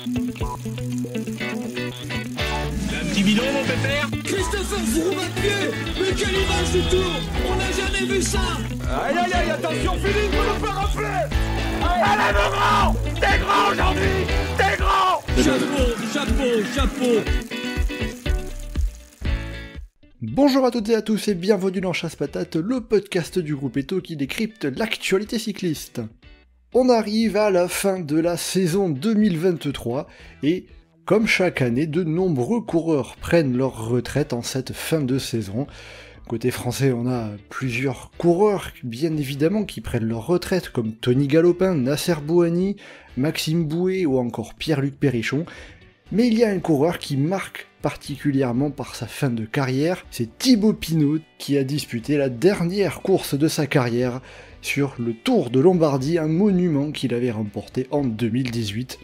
Un petit bidon, mon pépère. Christopher Froome à pied. Mais quelle image du tour. On n'a jamais vu ça. Aïe aïe aïe, attention Philippe, vous nous faire rafler. Allez mon grand, t'es grand aujourd'hui, t'es grand. Chapeau. Bonjour à toutes et à tous et bienvenue dans Chasse Patate, le podcast du groupe Eto qui décrypte l'actualité cycliste. On arrive à la fin de la saison 2023 et, comme chaque année, de nombreux coureurs prennent leur retraite en cette fin de saison. Côté français, on a plusieurs coureurs, bien évidemment, qui prennent leur retraite, comme Tony Galopin, Nasser Bouhanni, Maxime Bouet ou encore Pierre-Luc Perrichon. Mais il y a un coureur qui marque particulièrement par sa fin de carrière, c'est Thibaut Pinot qui a disputé la dernière course de sa carrière sur le Tour de Lombardie, un monument qu'il avait remporté en 2018.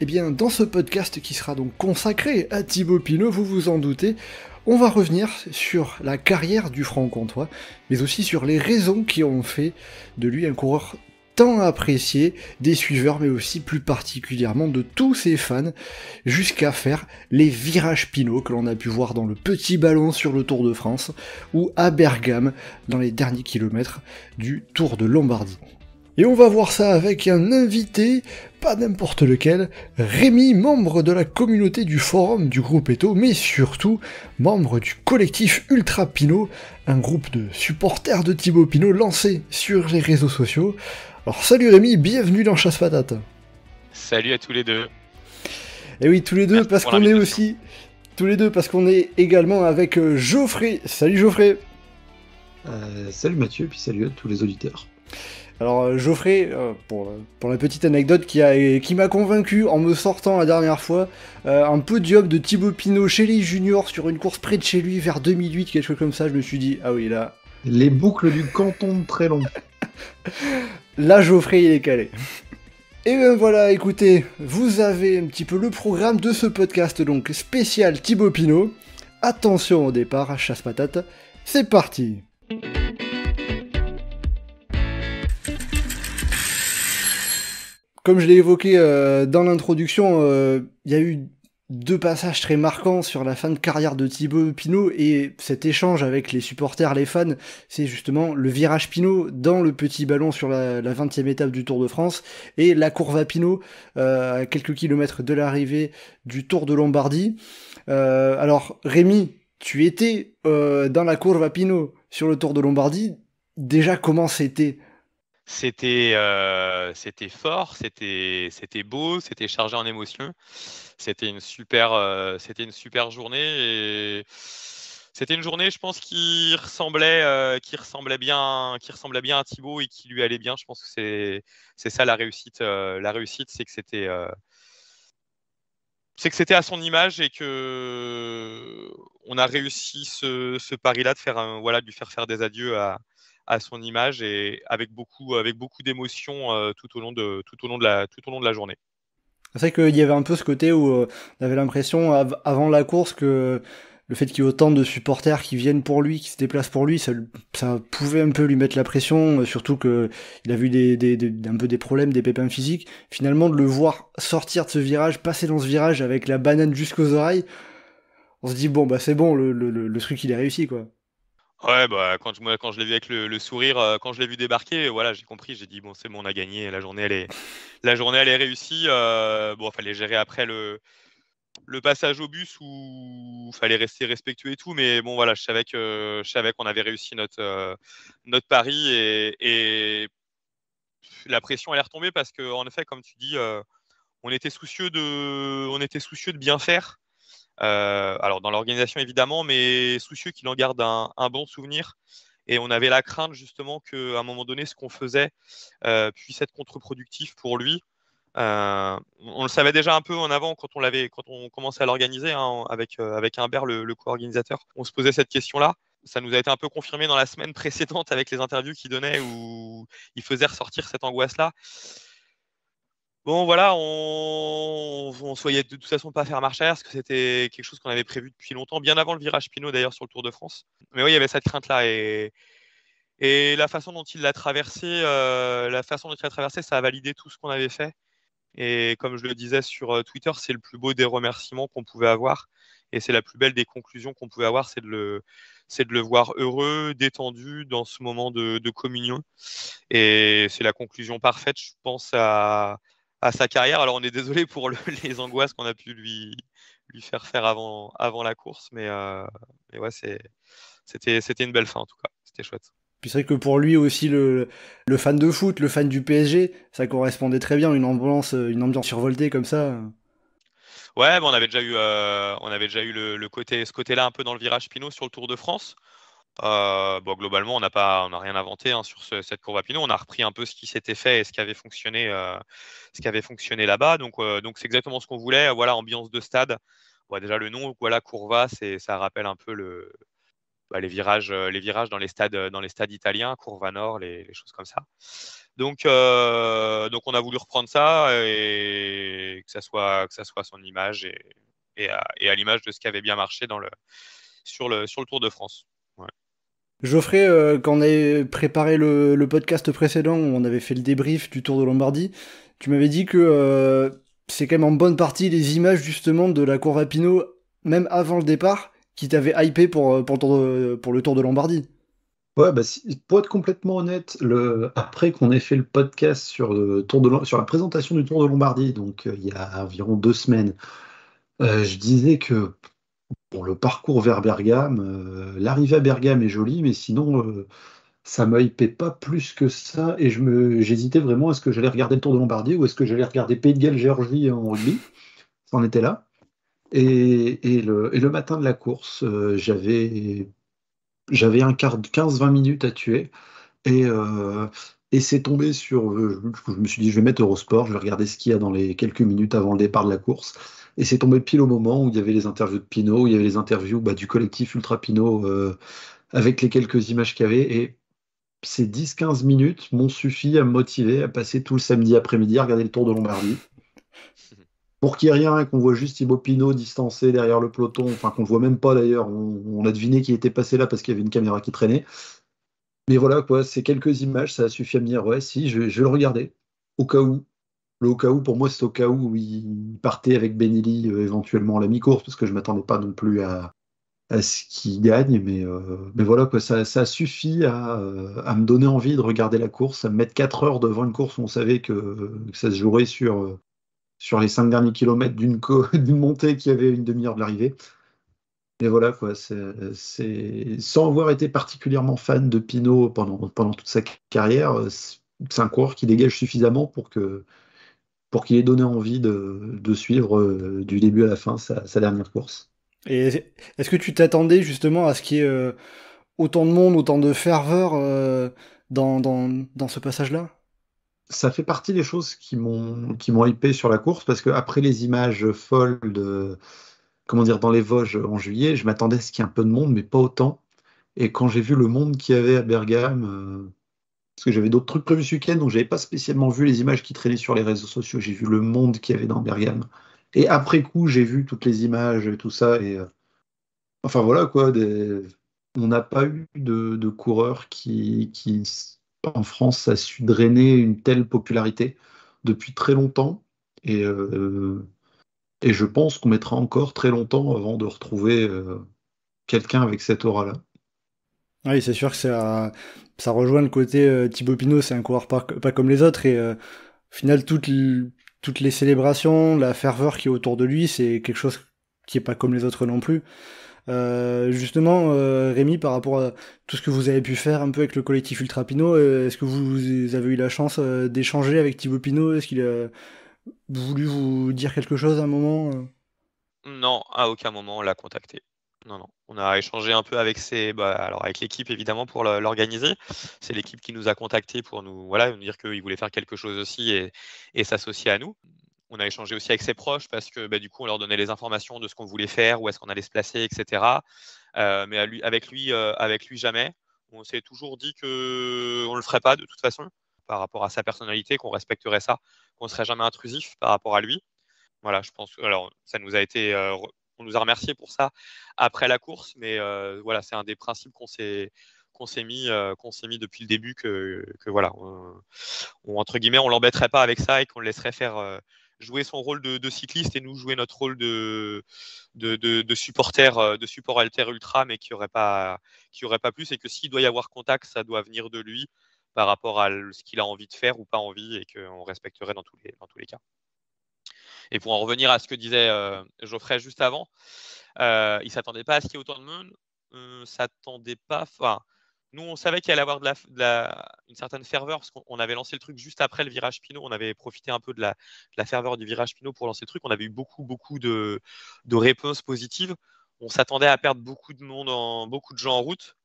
Et bien, dans ce podcast qui sera donc consacré à Thibaut Pinot, vous vous en doutez, on va revenir sur la carrière du Franc-Comtois, mais aussi sur les raisons qui ont fait de lui un coureur tant apprécié des suiveurs, mais aussi plus particulièrement de tous ses fans, jusqu'à faire les virages Pinot que l'on a pu voir dans le petit ballon sur le Tour de France, ou à Bergame, dans les derniers kilomètres du Tour de Lombardie. Et on va voir ça avec un invité, pas n'importe lequel, Rémi, membre de la communauté du forum du groupe Eto, mais surtout membre du collectif Ultra Pinot, un groupe de supporters de Thibaut Pinot lancé sur les réseaux sociaux. Alors salut Rémi, bienvenue dans Chasse Patate. Salut à tous les deux. Et oui, tous les deux, Merci parce pour qu'on est l'invitation. aussi... Tous les deux, parce qu'on est également avec Geoffrey. Salut Geoffrey. Salut Mathieu, puis salut à tous les auditeurs. Alors Geoffrey, pour la petite anecdote qui m'a convaincu en me sortant la dernière fois, un podium de Thibaut Pinot chez les juniors sur une course près de chez lui vers 2008, quelque chose comme ça, je me suis dit, ah oui là... Les boucles du canton très long. Là Geoffrey il est calé. Et bien voilà, écoutez, vous avez un petit peu le programme de ce podcast donc spécial Thibaut Pinot. Attention au départ, chasse patate, c'est parti. Comme je l'ai évoqué dans l'introduction, il y a eu deux passages très marquants sur la fin de carrière de Thibaut Pinot et cet échange avec les supporters, les fans, c'est justement le virage Pinot dans le petit ballon sur la 20e étape du Tour de France et la courbe à Pinot à quelques kilomètres de l'arrivée du Tour de Lombardie. Alors Rémi, tu étais dans la courbe à Pinot sur le Tour de Lombardie. Déjà, comment c'était ? C'était fort, c'était beau, c'était chargé en émotions. C'était une super journée et c'était une journée, je pense, qui ressemblait bien à Thibaut et qui lui allait bien. Je pense que c'est ça la réussite. La réussite, c'est que c'était à son image et que on a réussi ce pari-là de lui faire des adieux à son image et avec beaucoup d'émotions tout au long de la journée. C'est vrai qu'il y avait un peu ce côté où on avait l'impression avant la course que le fait qu'il y ait autant de supporters qui viennent pour lui, qui se déplacent pour lui, ça pouvait un peu lui mettre la pression, surtout qu'il a vu un peu des problèmes, des pépins physiques. Finalement, de le voir sortir de ce virage, passer dans ce virage avec la banane jusqu'aux oreilles, on se dit bon bah c'est bon, le truc il est réussi quoi. Ouais, bah quand je l'ai vu avec le sourire, quand je l'ai vu débarquer, voilà, j'ai compris, j'ai dit bon c'est bon, on a gagné, la journée elle est réussie. Bon, fallait gérer après le passage au bus où fallait rester respectueux et tout, mais bon voilà, je savais qu'on avait réussi notre pari et la pression elle est retombée parce que en effet, comme tu dis, on était soucieux de bien faire. Alors dans l'organisation évidemment, mais soucieux qu'il en garde un bon souvenir. Et on avait la crainte justement qu'à un moment donné, ce qu'on faisait puisse être contre-productif pour lui. On le savait déjà un peu en avant quand on commençait à l'organiser avec Humbert, le co-organisateur. On se posait cette question-là. Ça nous a été un peu confirmé dans la semaine précédente avec les interviews qu'il donnait où il faisait ressortir cette angoisse-là. Bon, voilà, on souhaitait de toute façon pas faire marche arrière parce que c'était quelque chose qu'on avait prévu depuis longtemps, bien avant le virage Pinot d'ailleurs sur le Tour de France. Mais oui, il y avait cette crainte-là et la façon dont il l'a traversé, ça a validé tout ce qu'on avait fait. Et comme je le disais sur Twitter, c'est le plus beau des remerciements qu'on pouvait avoir. Et c'est la plus belle des conclusions qu'on pouvait avoir, c'est de le voir heureux, détendu dans ce moment de communion. Et c'est la conclusion parfaite, je pense, à sa carrière. Alors on est désolé pour les angoisses qu'on a pu lui faire avant la course, mais ouais, c'était une belle fin en tout cas. C'était chouette. Puis c'est vrai que pour lui aussi, le fan de foot, le fan du PSG, ça correspondait très bien, une ambiance survoltée comme ça. Ouais, mais on avait déjà eu ce côté-là un peu dans le virage Pinot sur le Tour de France. Bon, globalement, on n'a rien inventé hein, sur cette courbe à Pinot. On a repris un peu ce qui s'était fait et ce qui avait fonctionné là-bas. Donc c'est exactement ce qu'on voulait. Voilà, ambiance de stade. Bon, déjà le nom, voilà, Curva, ça rappelle un peu les virages dans les stades italiens, Curva Nord, les choses comme ça. Donc on a voulu reprendre ça et que ça soit son image et à l'image de ce qui avait bien marché sur le Tour de France. Ouais. Geoffrey, quand on avait préparé le podcast précédent, où on avait fait le débrief du Tour de Lombardie, tu m'avais dit que c'est quand même en bonne partie les images justement de la courbe à Pinot, même avant le départ, qui t'avaient hypé pour le Tour de Lombardie. Ouais, bah, pour être complètement honnête, après qu'on ait fait le podcast sur sur la présentation du Tour de Lombardie, donc il y a environ 2 semaines, je disais que bon, le parcours vers Bergame, l'arrivée à Bergame est jolie, mais sinon, ça me hypait pas plus que ça, et j'hésitais vraiment, est-ce que j'allais regarder le Tour de Lombardie ou est-ce que j'allais regarder Pays de Galles-Géorgie en rugby? Ça en était là. Et le matin de la course, j'avais un quart de 15-20 minutes à tuer. Et, euh, et c'est tombé sur. Je me suis dit, je vais mettre Eurosport, je vais regarder ce qu'il y a dans les quelques minutes avant le départ de la course. Et c'est tombé pile au moment où il y avait les interviews de Pinot, où il y avait les interviews du collectif Ultra Pinot avec les quelques images qu'il y avait. Et ces 10-15 minutes m'ont suffi à me motiver à passer tout le samedi après-midi à regarder le Tour de Lombardie. Pour qu'il n'y ait rien, et qu'on voit juste Thibaut Pinot distancé derrière le peloton, enfin qu'on ne voit même pas d'ailleurs, on a deviné qu'il était passé là parce qu'il y avait une caméra qui traînait. Mais voilà, quoi, ces quelques images, ça a suffi à me dire, ouais, si, je vais le regarder, au cas où. Le au cas où, pour moi, c'est au cas où il partait avec Benelli éventuellement à la mi-course, parce que je ne m'attendais pas non plus à ce qu'il gagne, mais voilà, quoi, ça a suffi à me donner envie de regarder la course, à me mettre 4 heures devant une course où on savait que ça se jouerait sur les 5 derniers kilomètres d'une montée qui avait une demi-heure de l'arrivée. Mais voilà, quoi, sans avoir été particulièrement fan de Pinot pendant toute sa carrière, c'est un coureur qui dégage suffisamment pour qu'il ait donné envie de suivre du début à la fin sa dernière course. Et est-ce que tu t'attendais justement à ce qu'il y ait autant de monde, autant de ferveur dans ce passage-là? Ça fait partie des choses qui m'ont hypé sur la course, parce que après les images folles comment dire, dans les Vosges en juillet, je m'attendais à ce qu'il y ait un peu de monde, mais pas autant. Et quand j'ai vu le monde qu'il y avait à Bergame, parce que j'avais d'autres trucs prévus ce week-end, donc j'avais pas spécialement vu les images qui traînaient sur les réseaux sociaux. J'ai vu le monde qu'il y avait dans Bergame. Et après coup, j'ai vu toutes les images et tout ça. Et enfin voilà quoi, on n'a pas eu de coureur qui, en France, a su drainer une telle popularité depuis très longtemps. Et, euh, et je pense qu'on mettra encore très longtemps avant de retrouver quelqu'un avec cette aura-là. Oui, c'est sûr que ça rejoint le côté Thibaut Pinot, c'est un coureur pas comme les autres, et au final, toutes les célébrations, la ferveur qui est autour de lui, c'est quelque chose qui est pas comme les autres non plus. Justement, Rémi, par rapport à tout ce que vous avez pu faire un peu avec le collectif Ultra Pinot, est-ce que vous avez eu la chance d'échanger avec Thibaut Pinot? Est-ce qu'il a voulu vous dire quelque chose à un moment? Non, à aucun moment on l'a contacté. Non, non. On a échangé un peu alors avec l'équipe évidemment pour l'organiser. C'est l'équipe qui nous a contactés pour nous dire qu'il voulait faire quelque chose aussi et s'associer à nous. On a échangé aussi avec ses proches parce que du coup on leur donnait les informations de ce qu'on voulait faire, où est-ce qu'on allait se placer, etc. Mais avec lui jamais. On s'est toujours dit qu'on ne le ferait pas de toute façon par rapport à sa personnalité, qu'on respecterait ça, qu'on ne serait jamais intrusif par rapport à lui. Voilà, je pense que alors ça nous a été, on nous a remercié pour ça après la course, mais voilà, c'est un des principes qu'on s'est mis depuis le début que voilà, entre guillemets, on l'embêterait pas avec ça et qu'on le laisserait faire jouer son rôle de cycliste et nous jouer notre rôle de supporter, de support alter ultra, mais qui aurait pas plus, et que s'il doit y avoir contact, ça doit venir de lui par rapport à ce qu'il a envie de faire ou pas envie, et qu'on respecterait dans tous les cas. Et pour en revenir à ce que disait Geoffrey juste avant, il ne s'attendait pas à ce qu'il y ait autant de monde. S'attendait pas. Enfin, nous, on savait qu'il allait avoir une certaine ferveur, parce qu'on avait lancé le truc juste après le virage Pinot. On avait profité un peu de la ferveur du virage Pinot pour lancer le truc. On avait eu beaucoup de réponses positives. On s'attendait à perdre beaucoup de gens en route,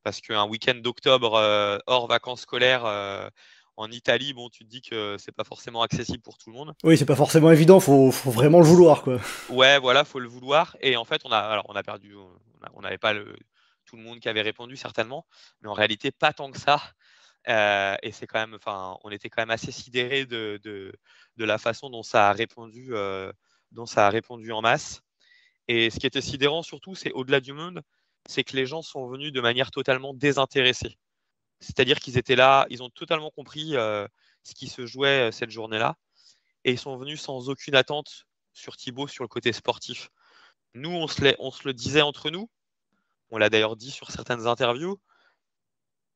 parce qu'un week-end d'octobre hors vacances scolaires en Italie, bon, tu te dis que c'est pas forcément accessible pour tout le monde. Oui, c'est pas forcément évident, faut vraiment le vouloir, quoi. Ouais, voilà, faut le vouloir. Et en fait, on a perdu, on n'avait pas tout le monde qui avait répondu, certainement, mais en réalité, pas tant que ça. Et c'est quand même, enfin, on était quand même assez sidérés de la façon dont ça a répondu en masse. Et ce qui était sidérant surtout, c'est au-delà du monde, c'est que les gens sont venus de manière totalement désintéressée. C'est-à-dire qu'ils étaient là, ils ont totalement compris ce qui se jouait cette journée-là, et ils sont venus sans aucune attente sur Thibaut, sur le côté sportif. Nous, on se le disait entre nous, on l'a d'ailleurs dit sur certaines interviews,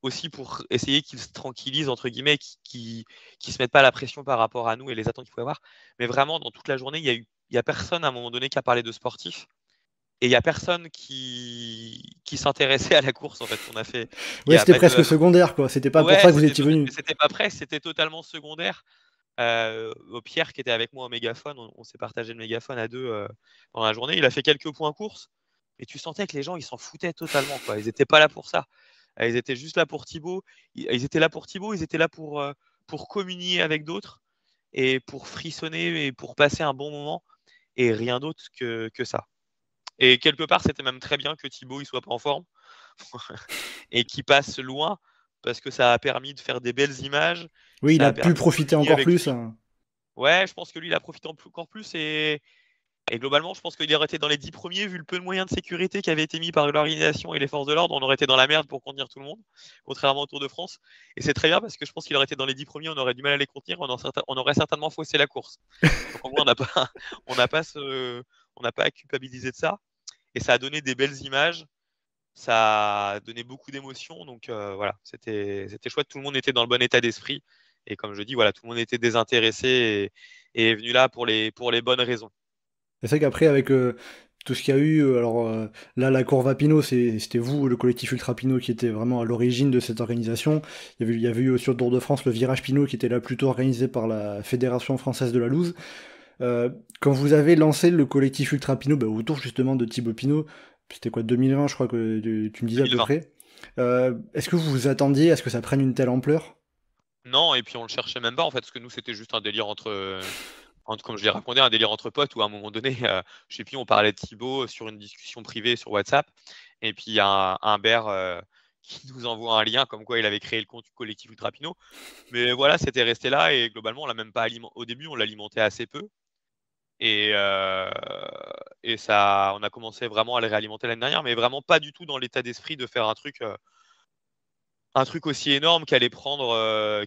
aussi pour essayer qu'ils se tranquillisent, entre guillemets, qu'ils ne se mettent pas la pression par rapport à nous et les attentes qu'il faut avoir. Mais vraiment, dans toute la journée, il y a personne à un moment donné qui a parlé de sportif. Et il n'y a personne qui s'intéressait à la course, en fait, qu'on a fait. Ouais, c'était presque secondaire, quoi. C'était pas pour ça que vous étiez venus. C'était pas prêt, c'était totalement secondaire. Pierre, qui était avec moi au mégaphone, on s'est partagé le mégaphone à deux pendant la journée. Il a fait quelques points course, et tu sentais que les gens, ils s'en foutaient totalement, quoi. Ils n'étaient pas là pour ça. Ils étaient juste là pour Thibaut. Ils étaient là pour Thibaut, ils étaient là pour communier avec d'autres et pour frissonner et pour passer un bon moment, et rien d'autre que ça. Et quelque part, c'était même très bien que Thibaut ne soit pas en forme et qu'il passe loin, parce que ça a permis de faire des belles images. Oui, il a pu profiter encore plus. Ouais, je pense que lui, il a profité encore plus. Et globalement, je pense qu'il aurait été dans les 10 premiers, vu le peu de moyens de sécurité qui avaient été mis par l'organisation et les forces de l'ordre. On aurait été dans la merde pour contenir tout le monde, contrairement au Tour de France. Et c'est très bien, parce que je pense qu'il aurait été dans les 10 premiers, on aurait du mal à les contenir, on aurait certainement faussé la course. Donc, au moins, on n'a pas à culpabiliser de ça. Et ça a donné des belles images, ça a donné beaucoup d'émotions. Donc voilà, c'était chouette, tout le monde était dans le bon état d'esprit. Et comme je dis, voilà, tout le monde était désintéressé et est venu là pour les bonnes raisons. C'est vrai qu'après, avec tout ce qu'il y a eu, là, la Courva Pinot, c'était vous, le collectif Ultra Pinot, qui était vraiment à l'origine de cette organisation. Il y avait eu sur le Tour de France le Virage Pinot, qui était là plutôt organisé par la Fédération Française de la Loose. Quand vous avez lancé le collectif Ultra Pinot, autour justement de Thibaut Pinot, c'était quoi, 2020, je crois que tu me disais 2020. À peu près. Est-ce que vous vous attendiez à ce que ça prenne une telle ampleur ? Non, et puis on le cherchait même pas, en fait, parce que nous, c'était juste un délire comme je l'ai raconté, un délire entre potes, où à un moment donné, je sais plus, on parlait de Thibaut sur une discussion privée sur WhatsApp, et puis il y a un bear qui nous envoie un lien comme quoi il avait créé le compte collectif Ultra Pinot. Mais voilà, c'était resté là, et globalement, on l'a même pas au début, on l'alimentait assez peu. Et ça, on a commencé vraiment à le réalimenter l'année dernière, mais vraiment pas du tout dans l'état d'esprit de faire un truc aussi énorme qu'allait prendre à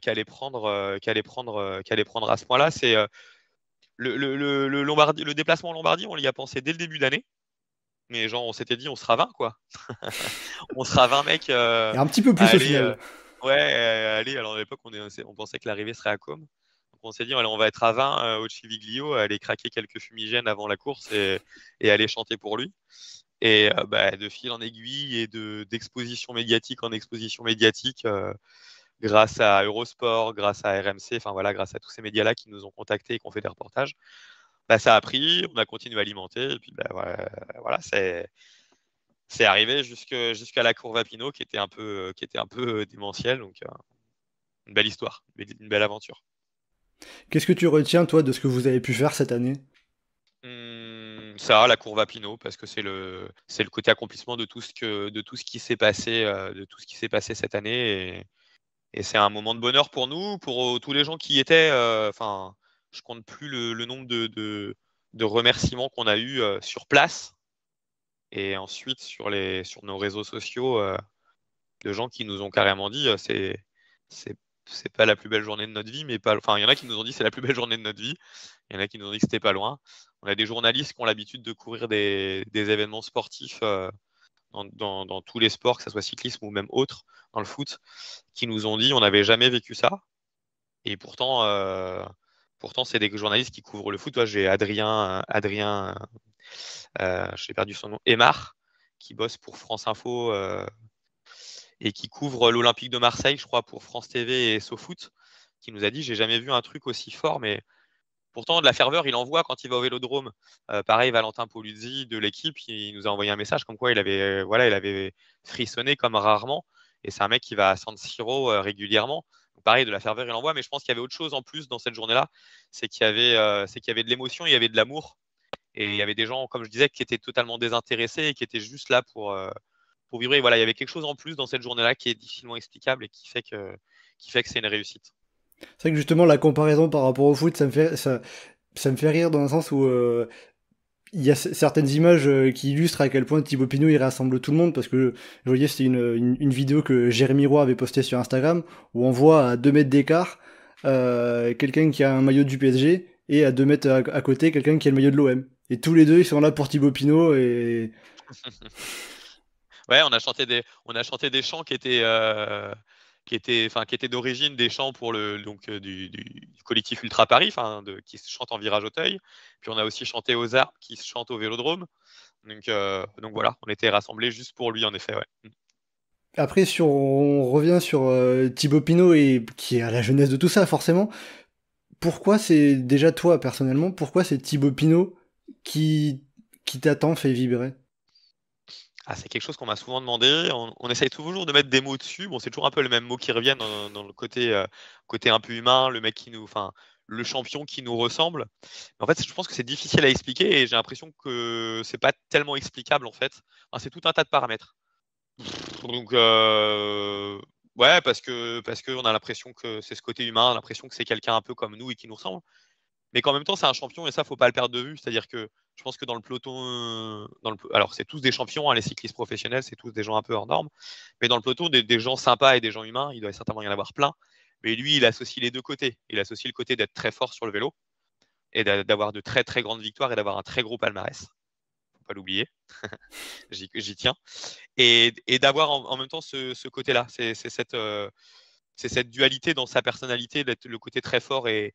ce point-là. C'est le déplacement en Lombardie, on y a pensé dès le début d'année. Mais genre, on s'était dit, on sera 20, quoi. On sera 20 mecs. Et un petit peu plus au final. Allez, alors à l'époque, on pensait que l'arrivée serait à Côme. On s'est dit, allez, on va être à 20 au Civiglio, aller craquer quelques fumigènes avant la course et aller chanter pour lui. Et de fil en aiguille et d'exposition médiatique en exposition médiatique, grâce à Eurosport, grâce à RMC, enfin voilà, grâce à tous ces médias-là qui nous ont contactés et qui ont fait des reportages, ça a pris, on a continué à alimenter, et puis voilà, c'est arrivé jusqu'à la Courva Pinot, qui était un peu démentielle. Donc une belle histoire, une belle aventure. Qu'est-ce que tu retiens, toi, de ce que vous avez pu faire cette année ? Ça, la Courva Pinot, parce que c'est le côté accomplissement de tout ce qui s'est passé, cette année, et c'est un moment de bonheur pour nous, pour tous les gens qui y étaient. Je compte plus le nombre de remerciements qu'on a eu sur place, et ensuite sur nos réseaux sociaux, de gens qui nous ont carrément dit c'est c'est pas la plus belle journée de notre vie, mais pas. Enfin, il y en a qui nous ont dit c'est la plus belle journée de notre vie. Il y en a qui nous ont dit que c'était pas loin. On a des journalistes qui ont l'habitude de couvrir des événements sportifs dans tous les sports, que ce soit cyclisme ou même autre, dans le foot, qui nous ont dit on n'avait jamais vécu ça. Et pourtant c'est des journalistes qui couvrent le foot. Toi, j'ai Adrien, j'ai perdu son nom, Aymar, qui bosse pour France Info et qui couvre l'Olympique de Marseille, je crois, pour France TV et SoFoot, qui nous a dit j'ai jamais vu un truc aussi fort, mais pourtant de la ferveur, il envoie quand il va au Vélodrome. Pareil, Valentin Poluzzi de l'équipe, il nous a envoyé un message comme quoi il avait frissonné comme rarement. Et c'est un mec qui va à San Siro régulièrement. Donc, pareil, de la ferveur, il envoie, mais je pense qu'il y avait autre chose en plus dans cette journée-là, c'est qu'il y avait de l'émotion, il y avait de l'amour, et il y avait des gens, comme je disais, qui étaient totalement désintéressés et qui étaient juste là pour vibrer. Voilà, il y avait quelque chose en plus dans cette journée-là qui est difficilement explicable et qui fait que c'est une réussite. C'est vrai que justement, la comparaison par rapport au foot, ça me fait rire dans un sens où il y a certaines images qui illustrent à quel point Thibaut Pinot il rassemble tout le monde, parce que je voyais, c'était une vidéo que Jérémy Roy avait postée sur Instagram, où on voit à 2 mètres d'écart quelqu'un qui a un maillot du PSG, et à 2 mètres à côté, quelqu'un qui a le maillot de l'OM. Et tous les deux, ils sont là pour Thibaut Pinot, et... Ouais, on a chanté des chants qui étaient d'origine des chants pour du collectif Ultra Paris, qui se chante en virage Auteuil. Puis on a aussi chanté aux Arts, qui se chante au Vélodrome. Donc voilà, on était rassemblés juste pour lui, en effet. Ouais. Après, on revient sur Thibaut Pinot, et qui est à la jeunesse de tout ça, forcément. Pourquoi c'est, déjà toi, personnellement, pourquoi c'est Thibaut Pinot qui t'a tant fait vibrer? Ah, c'est quelque chose qu'on m'a souvent demandé. On essaye toujours de mettre des mots dessus. Bon, c'est toujours un peu le même mot qui revient dans le côté un peu humain, le champion qui nous ressemble. Mais en fait, je pense que c'est difficile à expliquer et j'ai l'impression que c'est pas tellement explicable en fait. Enfin, c'est tout un tas de paramètres. Donc, ouais, parce que on a l'impression que c'est ce côté humain, l'impression que c'est quelqu'un un peu comme nous et qui nous ressemble. Mais qu'en même temps, c'est un champion et ça, faut pas le perdre de vue. C'est-à-dire que je pense que dans le peloton, alors c'est tous des champions, hein, les cyclistes professionnels, c'est tous des gens un peu hors normes. Mais dans le peloton, des gens sympas et des gens humains, il doit certainement y en avoir plein. Mais lui, il associe les deux côtés. Il associe le côté d'être très fort sur le vélo et d'avoir de très très grandes victoires et d'avoir un très gros palmarès. Faut pas l'oublier. J'y tiens. Et d'avoir en même temps ce côté-là. C'est cette dualité dans sa personnalité, d'être le côté très fort et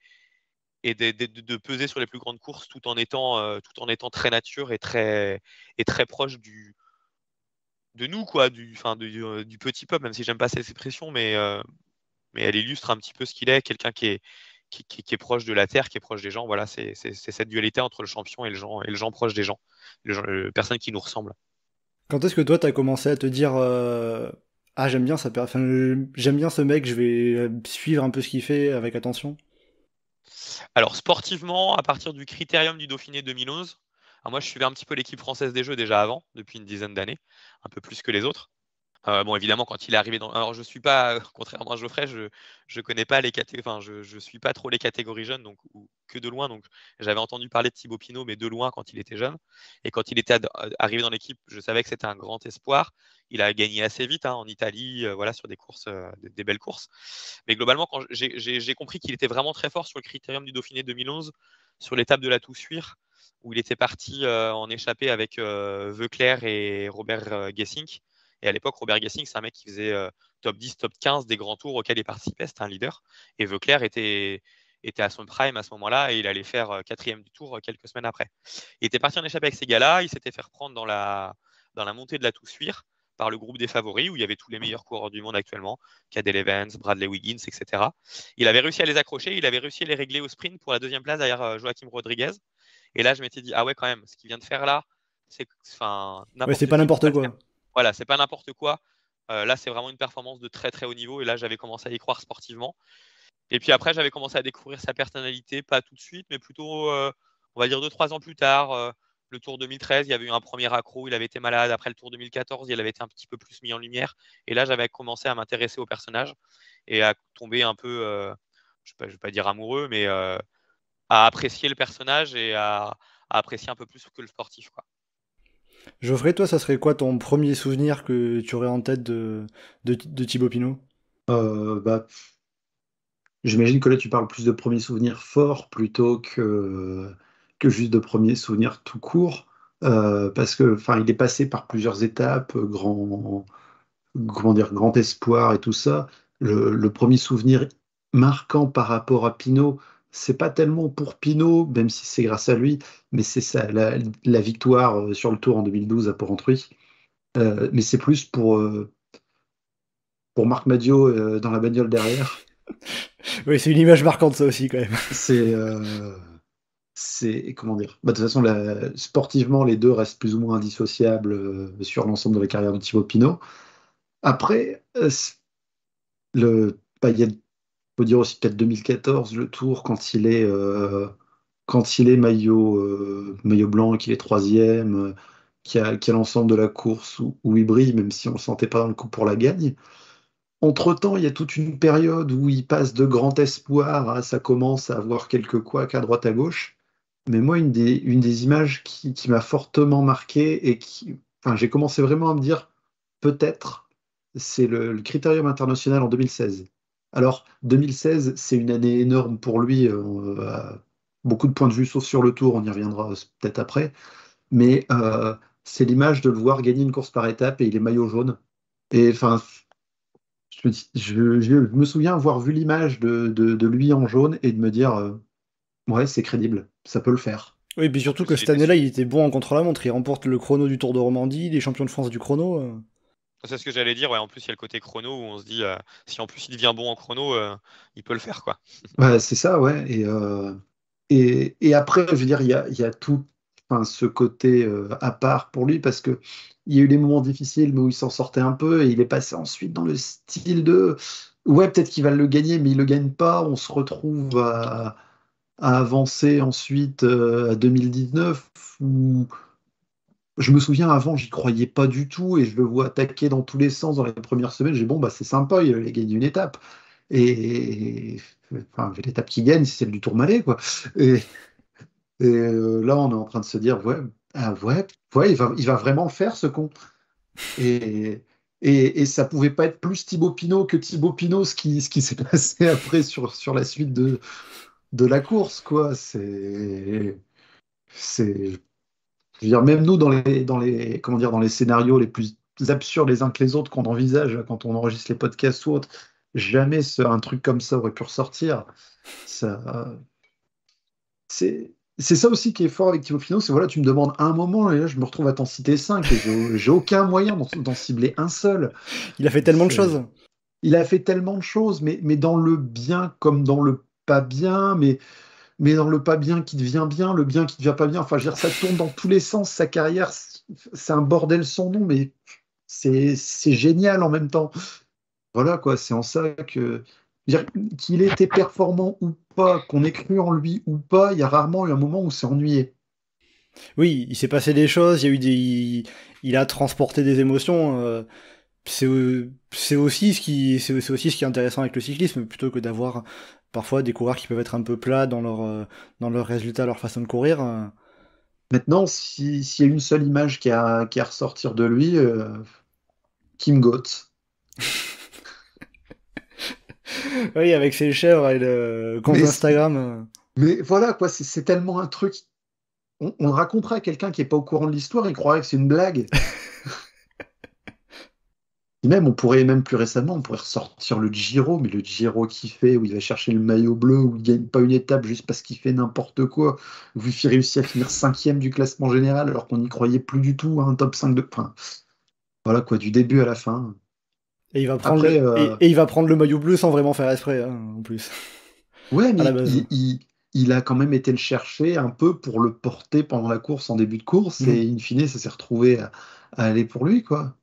de peser sur les plus grandes courses tout en étant très nature et très proche de nous, quoi, du petit peuple, même si j'aime pas cette expression, mais elle illustre un petit peu ce qu'il est, quelqu'un qui est proche de la terre, qui est proche des gens. Voilà, c'est cette dualité entre le champion et le gens proche des gens, les personnes qui nous ressemblent. Quand est-ce que toi, t'as commencé à te dire ah, j'aime bien j'aime bien ce mec, je vais suivre un peu ce qu'il fait avec attention? Alors, sportivement, à partir du Critérium du Dauphiné 2011, alors moi, je suivais un petit peu l'équipe française des Jeux déjà avant, depuis une dizaine d'années, un peu plus que les autres. Bon, évidemment, quand il est arrivé alors, je suis pas, contrairement à Geoffrey, je connais pas les catégories, je suis pas trop les catégories jeunes, donc ou que de loin. Donc, j'avais entendu parler de Thibaut Pinot, mais de loin quand il était jeune. Et quand il était arrivé dans l'équipe, je savais que c'était un grand espoir. Il a gagné assez vite en Italie, voilà, sur des courses, des belles courses. Mais globalement, quand j'ai compris qu'il était vraiment très fort sur le Critérium du Dauphiné 2011, sur l'étape de la Toussuire, où il était parti en échappée avec Veuclair et Robert Gesink. Et à l'époque, Robert Gesink, c'est un mec qui faisait top 10, top 15 des grands tours auxquels il participait. C'était un leader. Et Veuclair était à son prime à ce moment-là et il allait faire 4e du tour quelques semaines après. Il était parti en échappée avec ces gars-là. Il s'était fait reprendre dans la montée de la Toussuire par le groupe des favoris où il y avait tous les meilleurs coureurs du monde actuellement, Cadel Evans, Bradley Wiggins, etc. Il avait réussi à les accrocher. Il avait réussi à les régler au sprint pour la 2e place derrière Joaquim Rodriguez. Et là, je m'étais dit, ah ouais, quand même, ce qu'il vient de faire là, c'est pas n'importe quoi. Voilà, c'est pas n'importe quoi. Là, c'est vraiment une performance de très très haut niveau. Et là, j'avais commencé à y croire sportivement. Et puis après, j'avais commencé à découvrir sa personnalité, pas tout de suite, mais plutôt, on va dire 2-3 ans plus tard. Le Tour 2013, il y avait eu un premier accro, il avait été malade. Après le Tour 2014, il avait été un petit peu plus mis en lumière. Et là, j'avais commencé à m'intéresser au personnage et à tomber un peu, je vais pas dire amoureux, mais à apprécier le personnage et à apprécier un peu plus que le sportif, quoi. Geoffrey, toi, ça serait quoi ton premier souvenir que tu aurais en tête de Thibaut Pinot? J'imagine que là, tu parles plus de premiers souvenirs forts plutôt que juste de premiers souvenirs tout court. Parce que, enfin, il est passé par plusieurs étapes, comment dire, grand espoir et tout ça. Le premier souvenir marquant par rapport à Pinot, c'est pas tellement pour Pinot, même si c'est grâce à lui, mais c'est ça, la victoire sur le Tour en 2012 à Porrentruy. Mais c'est plus pour Marc Madiot dans la bagnole derrière. Oui, c'est une image marquante, ça aussi, quand même. C'est comment dire? Bah, de toute façon, sportivement, les deux restent plus ou moins indissociables sur l'ensemble de la carrière de Thibaut Pinot. Après, il faut dire aussi peut-être 2014, le Tour, quand il est maillot blanc et qu'il est troisième, qu'il y a l'ensemble de la course où il brille, même si on ne le sentait pas dans le coup pour la gagne. Entre-temps, il y a toute une période où il passe de grand espoir à ça commence à avoir quelques couacs à droite à gauche. Mais moi, une des images qui m'a fortement marqué et enfin, j'ai commencé vraiment à me dire, peut-être, c'est le Critérium international en 2016. Alors, 2016, c'est une année énorme pour lui, beaucoup de points de vue, sauf sur le Tour, on y reviendra peut-être après. Mais c'est l'image de le voir gagner une course par étape et il est maillot jaune. Et enfin, je me souviens avoir vu l'image de lui en jaune et de me dire, ouais, c'est crédible, ça peut le faire. Oui, puis surtout que cette année-là, il était bon en contre-la-montre. Il remporte le chrono du Tour de Romandie, les champions de France du chrono. C'est ce que j'allais dire. Ouais, en plus, il y a le côté chrono où on se dit, si en plus il devient bon en chrono, il peut le faire, quoi. Ouais, c'est ça, ouais. Et après, je veux dire, il y a tout enfin, ce côté à part pour lui parce que il y a eu des moments difficiles, mais où il s'en sortait un peu et il est passé ensuite dans le style de ouais, peut-être qu'il va le gagner, mais il le gagne pas. On se retrouve à avancer ensuite à 2019 où je me souviens avant, j'y croyais pas du tout et je le vois attaquer dans tous les sens dans les premières semaines. J'ai dit, bon, bah, c'est sympa, il a gagné une étape. Et enfin, l'étape qui gagne, c'est celle du Tourmalet, quoi. Et là, on est en train de se dire, ouais, ah ouais, il va vraiment le faire, ce con. Et, et ça pouvait pas être plus Thibaut Pinot que Thibaut Pinot, ce qui s'est passé après sur la suite de la course, quoi. C'est, je veux dire, même nous, comment dire, dans les scénarios les plus absurdes les uns que les autres qu'on envisage quand on enregistre les podcasts ou autres, jamais un truc comme ça aurait pu ressortir. Ça, c'est ça aussi qui est fort avec Thibaut Pinot, c'est voilà, tu me demandes un moment et là je me retrouve à t'en citer 5 et j'ai aucun moyen d'en cibler un seul. Il a fait tellement de choses. Il a fait tellement de choses, mais dans le bien comme dans le pas bien, mais dans le pas bien qui devient bien, le bien qui devient pas bien. Enfin, je veux dire, ça tourne dans tous les sens. Sa carrière, c'est un bordel sans nom, mais c'est génial en même temps. Voilà, quoi, c'est en ça que. Je veux dire, qu'il ait été performant ou pas, qu'on ait cru en lui ou pas, il y a rarement eu un moment où c'est ennuyé. Oui, il s'est passé des choses, il y a eu il a transporté des émotions. C'est aussi c'est aussi ce qui est intéressant avec le cyclisme, plutôt que d'avoir parfois des coureurs qui peuvent être un peu plats dans leurs résultats, leur façon de courir. Maintenant, s'il y a une seule image qui a à ressortir de lui, Kim Goetz. Oui, avec ses chèvres et le compte Instagram. Mais voilà, quoi, c'est tellement un truc. On le racontera à quelqu'un qui n'est pas au courant de l'histoire, il croirait que c'est une blague. Et même, on pourrait, même plus récemment, on pourrait ressortir le Giro, mais le Giro qu'il fait, où il va chercher le maillot bleu, où il gagne pas une étape juste parce qu'il fait n'importe quoi, où il réussit à finir 5e du classement général alors qu'on n'y croyait plus du tout à un top 5 de. Enfin, voilà quoi, du début à la fin. Et il va prendre, Après, et il va prendre le maillot bleu sans vraiment faire exprès, hein, en plus. ouais, À mais la base. il a quand même été le chercher un peu pour le porter pendant la course, en début de course, et in fine, ça s'est retrouvé à aller pour lui, quoi.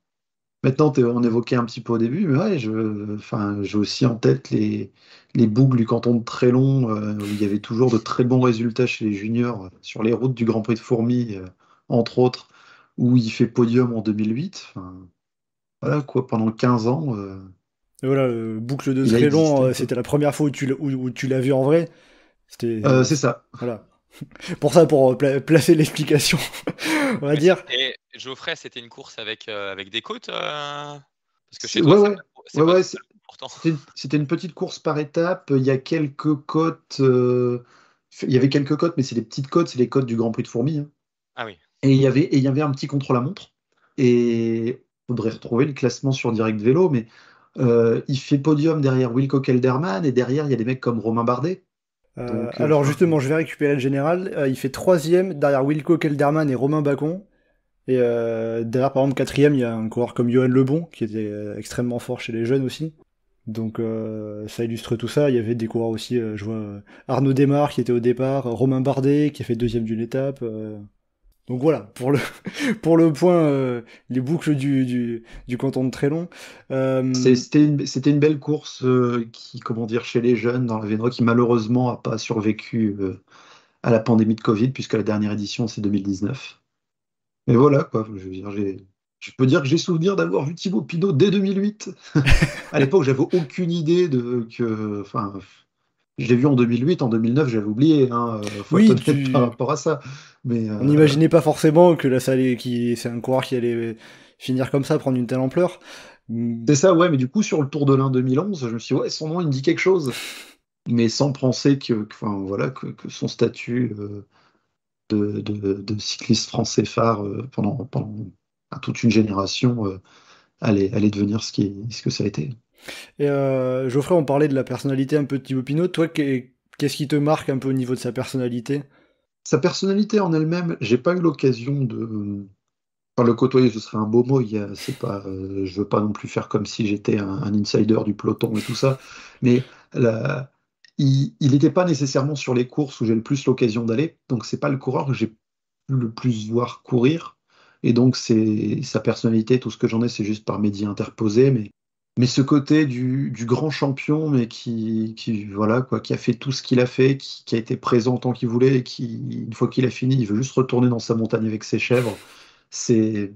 Maintenant, on évoquait un petit peu au début, mais ouais, enfin, j'ai aussi en tête les boucles du canton de Trélon, où il y avait toujours de très bons résultats chez les juniors, sur les routes du Grand Prix de Fourmies, entre autres, où il fait podium en 2008. Enfin, voilà, quoi, pendant 15 ans, Et voilà, boucle de il a existé Trélon, un peu. c'était la première fois où tu l'as vu en vrai. C'était. C'est ça. Voilà. Pour ça, pour placer l'explication, on va dire. Et Geoffrey, c'était une course avec des côtes parce que chez Ouais, toi, ouais. c'est Ouais, pas ouais, tout seul. Pourtant. C'était une petite course par étape. Il y a quelques côtes. Il y avait quelques côtes, mais c'est des petites côtes, c'est les côtes du Grand Prix de Fourmies, hein. Ah oui. Et il y avait un petit contre-la-montre. Et il faudrait retrouver le classement sur Direct Vélo, mais il fait podium derrière Wilco Kelderman, et derrière, il y a des mecs comme Romain Bardet. Donc, Alors justement, je vais récupérer le général. Il fait 3e derrière Wilco Kelderman et Romain Bacon. Et derrière, par exemple, 4e, il y a un coureur comme Johan Lebon, qui était extrêmement fort chez les jeunes aussi. Donc ça illustre tout ça. Il y avait des coureurs aussi, je vois Arnaud Desmar qui était au départ, Romain Bardet qui a fait 2e d'une étape. Donc voilà, pour le, pour le point, les boucles du canton de Trélon. c'était une belle course qui, comment dire, chez les jeunes dans la Véno, qui malheureusement n'a pas survécu à la pandémie de Covid, puisque la dernière édition, c'est 2019. Mais voilà, quoi. Je veux dire, je peux dire que j'ai souvenir d'avoir vu Thibaut Pinot dès 2008. À l'époque, j'avais aucune idée enfin, je l'ai vu en 2008, en 2009, j'avais oublié, hein, faut Oui, être honnête par rapport à ça. Mais on n'imaginait pas forcément que là, c'est un coureur qui allait finir comme ça, prendre une telle ampleur. c'est ça, ouais, mais du coup, sur le Tour de l'Ain 2011, je me suis dit, ouais, son nom, il me dit quelque chose. Mais sans penser enfin, voilà, que son statut de cycliste français phare pendant toute une génération allait devenir ce que ça a été. Et Geoffrey, on parlait de la personnalité un peu de Thibaut Pinot. Toi, qu'est-ce qui te marque un peu au niveau de sa personnalité? Sa personnalité en elle-même, j'ai pas eu l'occasion de. Enfin, le côtoyer, ce serait un beau mot. C'est pas, je veux pas non plus faire comme si j'étais un insider du peloton et tout ça. Mais il n'était pas nécessairement sur les courses où j'ai le plus l'occasion d'aller. Donc, c'est pas le coureur que j'ai pu le plus voir courir. Et donc, c'est sa personnalité, tout ce que j'en ai, c'est juste par médias interposés. Mais ce côté du grand champion, mais voilà, quoi, qui a fait tout ce qu'il a fait, qui a été présent tant qu'il voulait, et qui, une fois qu'il a fini, il veut juste retourner dans sa montagne avec ses chèvres. C'est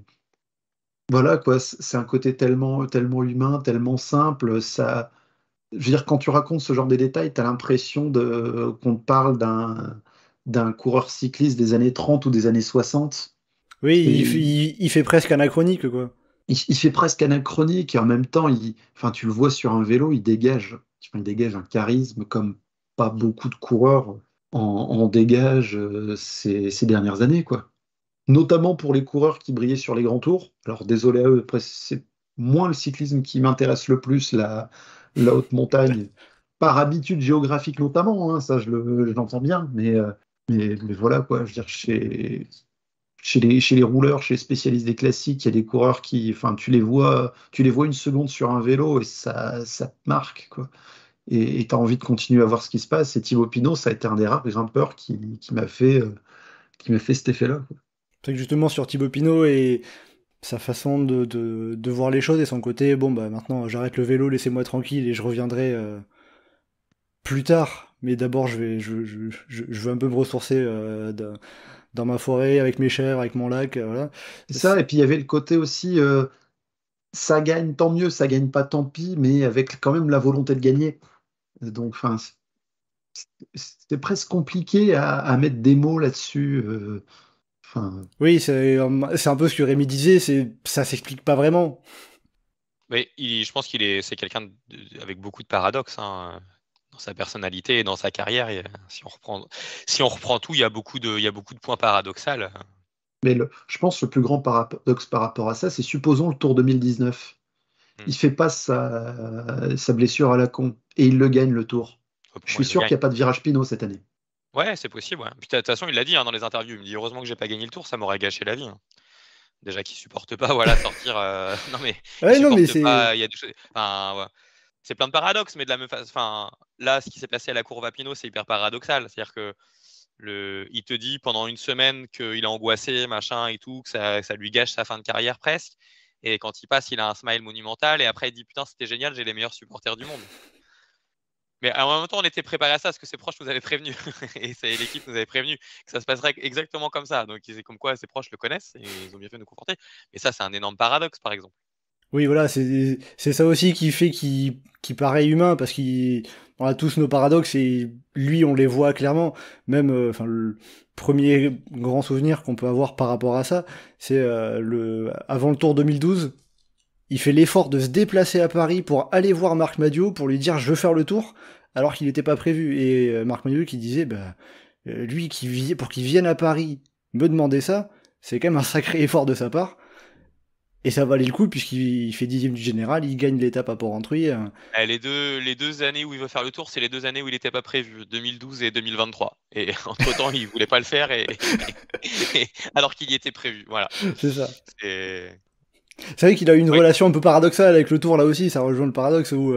Voilà, quoi, c'est un côté tellement, tellement humain, tellement simple. Je veux dire, quand tu racontes ce genre de détails, tu as l'impression qu'on te parle d'un coureur cycliste des années 30 ou des années 60. Oui, Et il fait presque anachronique, quoi. il fait presque anachronique, et en même temps, enfin, tu le vois sur un vélo, il dégage un charisme comme pas beaucoup de coureurs en dégagent ces dernières années, quoi. Notamment pour les coureurs qui brillaient sur les grands tours. Alors désolé à eux, après, c'est moins le cyclisme qui m'intéresse le plus, la haute montagne, par habitude géographique notamment, hein, ça je l'entends bien, mais voilà, quoi, je veux dire, chez les rouleurs, chez les spécialistes des classiques, il y a des coureurs qui, enfin, tu les vois une seconde sur un vélo et ça te marque, quoi. Et tu as envie de continuer à voir ce qui se passe. Et Thibaut Pinot, ça a été un des rares grimpeurs qui m'a fait cet effet-là, quoi. C'est que justement sur Thibaut Pinot et sa façon de voir les choses et son côté, bon bah maintenant j'arrête le vélo, laissez-moi tranquille et je reviendrai plus tard. Mais d'abord je veux un peu me ressourcer dans ma forêt, avec mes chèvres, avec mon lac, voilà. C'est ça, et puis il y avait le côté aussi, ça gagne, tant mieux, ça gagne pas, tant pis, mais avec quand même la volonté de gagner. Donc, enfin, c'était presque compliqué à mettre des mots là-dessus. Enfin, Oui, c'est un peu ce que Rémi disait, ça s'explique pas vraiment. Mais je pense c'est quelqu'un avec beaucoup de paradoxes, hein, dans sa personnalité et dans sa carrière. Si on reprend tout, il y a beaucoup de points paradoxaux. mais je pense que le plus grand paradoxe par rapport à ça, c'est supposons le Tour 2019. Il fait pas sa blessure à la con et il le gagne le Tour. Pour Je moi, suis il le sûr qu'il gagne. n'y a pas de virage Pinot cette année. Ouais, c'est possible. Ouais. Puis de toute façon, il l'a dit, hein, dans les interviews. Il me dit heureusement que j'ai pas gagné le Tour, ça m'aurait gâché la vie, hein. Déjà qu'il supporte pas, voilà, sortir. Non mais il Ouais, non, mais supporte pas. Il y a des choses. Enfin, ouais. C'est plein de paradoxes, mais de la même façon. Enfin, là, ce qui s'est passé à la courbe à Pinot, c'est hyper paradoxal. C'est-à-dire que il te dit pendant une semaine qu'il est angoissé, machin et tout, que ça lui gâche sa fin de carrière presque. Et quand il passe, il a un smile monumental. Et après, il dit putain, c'était génial, j'ai les meilleurs supporters du monde. Mais en même temps, on était préparé à ça parce que ses proches nous avaient prévenu et l'équipe nous avait prévenu que ça se passerait exactement comme ça. Donc, c'est comme quoi ses proches le connaissent et ils ont bien fait de nous conforter. Mais ça, c'est un énorme paradoxe, par exemple. oui, voilà, c'est ça aussi qui fait qu'il paraît humain, parce qu'on a tous nos paradoxes et lui, on les voit clairement. Même, enfin, le premier grand souvenir qu'on peut avoir par rapport à ça, c'est avant le Tour 2012, il fait l'effort de se déplacer à Paris pour aller voir Marc Madiot pour lui dire je veux faire le tour, alors qu'il n'était pas prévu. Et Marc Madiot qui disait lui pour qu'il vienne à Paris me demander ça, c'est quand même un sacré effort de sa part. Et ça valait le coup puisqu'il fait 10e du général, il gagne l'étape à Port-Rentruy. Les deux années où il veut faire le tour, c'est les 2 années où il n'était pas prévu, 2012 et 2023. Et entre-temps, il voulait pas le faire alors qu'il y était prévu. Voilà. C'est ça. C'est vrai qu'il a eu une relation un peu paradoxale avec le tour là aussi, ça rejoint le paradoxe où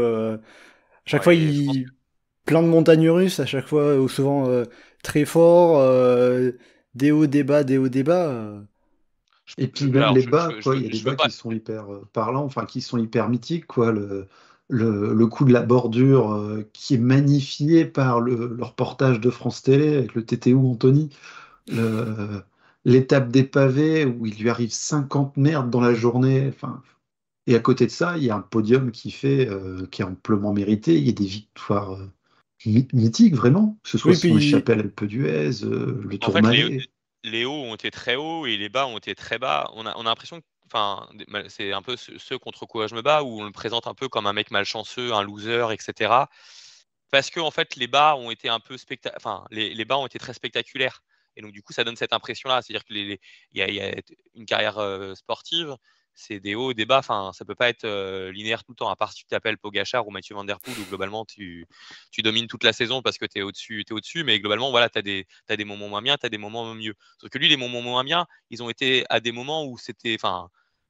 chaque fois plein de montagnes russes, à chaque fois souvent très fort, des hauts, des bas, des hauts, des bas. Et puis même les bas, il y a des bas qui sont hyper parlants, enfin qui sont hyper mythiques, quoi. Le coup de la bordure qui est magnifié par le reportage de France Télé avec le TTU Anthony. L'étape des pavés où il lui arrive 50 merdes dans la journée. Enfin, et à côté de ça, il y a un podium qui est amplement mérité. Il y a des victoires mythiques, vraiment, que ce soit sur les chapelles Alpe d'Huez, le Tourmalet. Les hauts ont été très hauts et les bas ont été très bas. On a l'impression que c'est un peu ceux contre quoi je me bats, où on le présente un peu comme un mec malchanceux, un loser, etc. Parce que en fait, les bas ont été un peu les bas ont été très spectaculaires. Et donc, du coup, ça donne cette impression-là. C'est-à-dire qu'il y a une carrière sportive, c'est des hauts, des bas. Enfin, ça peut pas être linéaire tout le temps, à part si tu t'appelles Pogacar ou Mathieu Van Der Poel, où globalement, tu domines toute la saison parce que tu es au-dessus. Mais globalement, voilà, tu as des moments moins bien, tu as des moments mieux. Sauf que lui, les moments moins bien, ils ont été à des moments où c'était.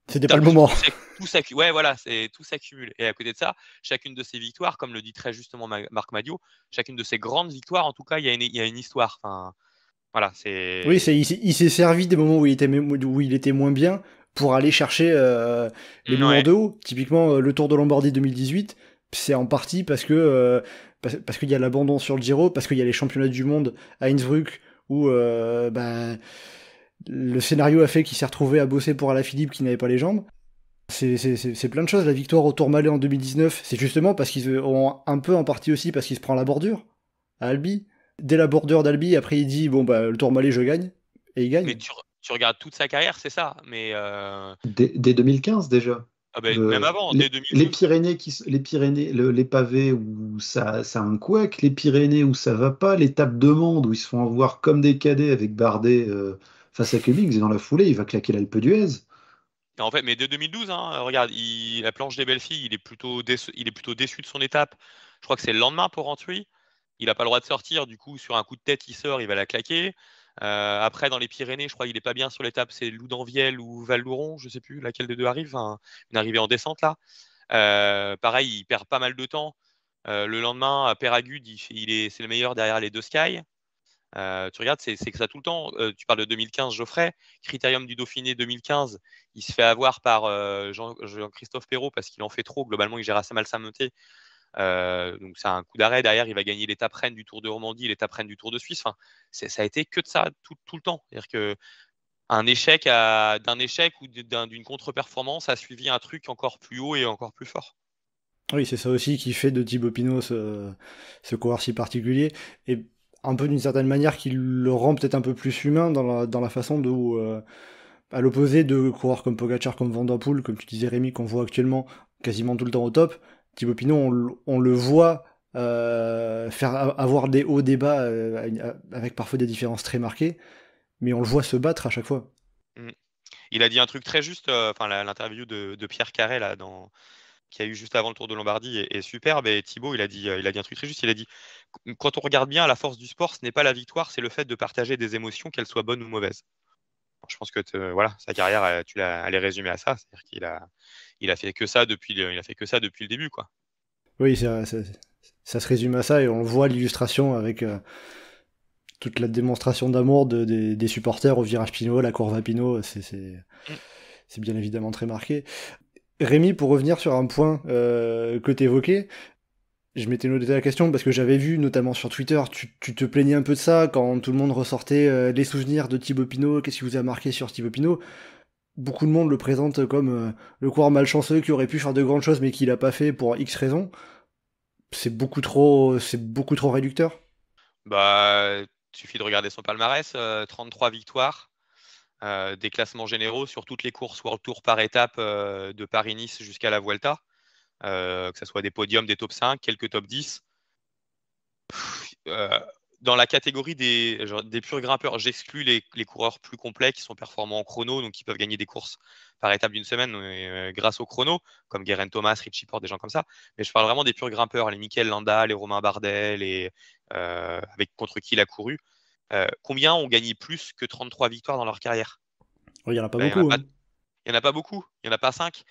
C'était pas le moment. Ouais, voilà, tout s'accumule. Et à côté de ça, chacune de ces victoires, comme le dit très justement Marc Madiot, chacune de ces grandes victoires, en tout cas, il y a une histoire. Voilà, oui, il s'est servi des moments où il était moins bien pour aller chercher les moments de haut. Typiquement, le Tour de Lombardie 2018, c'est en partie parce que parce qu'il y a l'abandon sur le Giro, parce qu'il y a les championnats du monde à Innsbruck où le scénario a fait qu'il s'est retrouvé à bosser pour Alaphilippe qui n'avait pas les jambes. C'est plein de choses. La victoire au Tourmalet en 2019, c'est justement parce qu'ils ont un peu en partie aussi parce qu'il se prend la bordure à Albi. Dès la bordure d'Albi, après il dit le Tourmalet je gagne, et il gagne. Mais tu regardes toute sa carrière, c'est ça. Mais dès 2015 déjà. Même avant, dès 2012. Les Pyrénées, les pavés où ça a un couac, les Pyrénées où ça va pas, l'étape de Mende où ils se font avoir comme des cadets avec Bardet face à Cummings, et dans la foulée il va claquer l'Alpe d'Huez. En fait, mais dès 2012, regarde, la planche des belles filles, il est plutôt déçu de son étape. Je crois que c'est le lendemain pour Rentruy. Il n'a pas le droit de sortir, du coup, sur un coup de tête, il sort, il va la claquer. Après, dans les Pyrénées, je crois qu'il n'est pas bien sur l'étape, c'est Loudanvielle ou Val-d'Ouron, je ne sais plus laquelle des deux arrive, une arrivée en descente là. Pareil, il perd pas mal de temps. Le lendemain, à Péragude, c'est le meilleur derrière les deux Sky. Tu regardes, c'est que ça tout le temps. Tu parles de 2015, Geoffrey, Critérium du Dauphiné 2015, il se fait avoir par Jean-Christophe Perrault parce qu'il en fait trop. Globalement, il gère assez mal sa montée. Donc c'est un coup d'arrêt. Derrière, il va gagner l'étape reine du Tour de Romandie, l'étape reine du Tour de Suisse. Ça a été que de ça tout le temps. C'est-à-dire que d'un échec ou d'une contre-performance a suivi un truc encore plus haut et encore plus fort. Oui, c'est ça aussi qui fait de Thibaut Pinot ce coureur si particulier, et un peu d'une certaine manière qui le rend peut-être un peu plus humain dans la façon de, à l'opposé de coureurs comme Pogacar, comme Van Der Poel, comme tu disais Rémi, qu'on voit actuellement quasiment tout le temps au top. Thibaut Pinot, on le voit avoir des hauts, des bas, avec parfois des différences très marquées, mais on le voit se battre à chaque fois. Il a dit un truc très juste, l'interview de Pierre Carré là, qui a eu juste avant le Tour de Lombardie est superbe, et Thibaut il a dit un truc très juste, il a dit quand on regarde bien, la force du sport, ce n'est pas la victoire, c'est le fait de partager des émotions, qu'elles soient bonnes ou mauvaises. Je pense que sa carrière, elle est résumée à ça, c'est-à-dire qu'il a fait que ça depuis le début, quoi. Oui, ça se résume à ça, et on voit l'illustration avec toute la démonstration d'amour des supporters au virage Pinot, la courbe à Pinot, c'est bien évidemment très marqué. Rémi, pour revenir sur un point que tu évoquais, je m'étais noté la question parce que j'avais vu, notamment sur Twitter, tu te plaignais un peu de ça quand tout le monde ressortait les souvenirs de Thibaut Pinot, qu'est-ce qui vous a marqué sur Thibaut Pinot. Beaucoup de monde le présente comme le coureur malchanceux qui aurait pu faire de grandes choses mais qui l'a pas fait pour X raisons. C'est beaucoup trop réducteur. Il suffit de regarder son palmarès, 33 victoires, des classements généraux sur toutes les courses World Tour par étape de Paris-Nice jusqu'à la Vuelta, que ce soit des podiums, des top 5, quelques top 10. Dans la catégorie des purs grimpeurs, j'exclus les coureurs plus complets qui sont performants en chrono, donc qui peuvent gagner des courses par étape d'une semaine grâce au chrono, comme Geraint Thomas, Richie Porte, des gens comme ça. Mais je parle vraiment des purs grimpeurs, les Mikel Landa, les Romain Bardet, contre qui il a couru. Combien ont gagné plus que 33 victoires dans leur carrière? Il n'y en a pas beaucoup. Il n'y en a pas beaucoup, il n'y en a pas 5.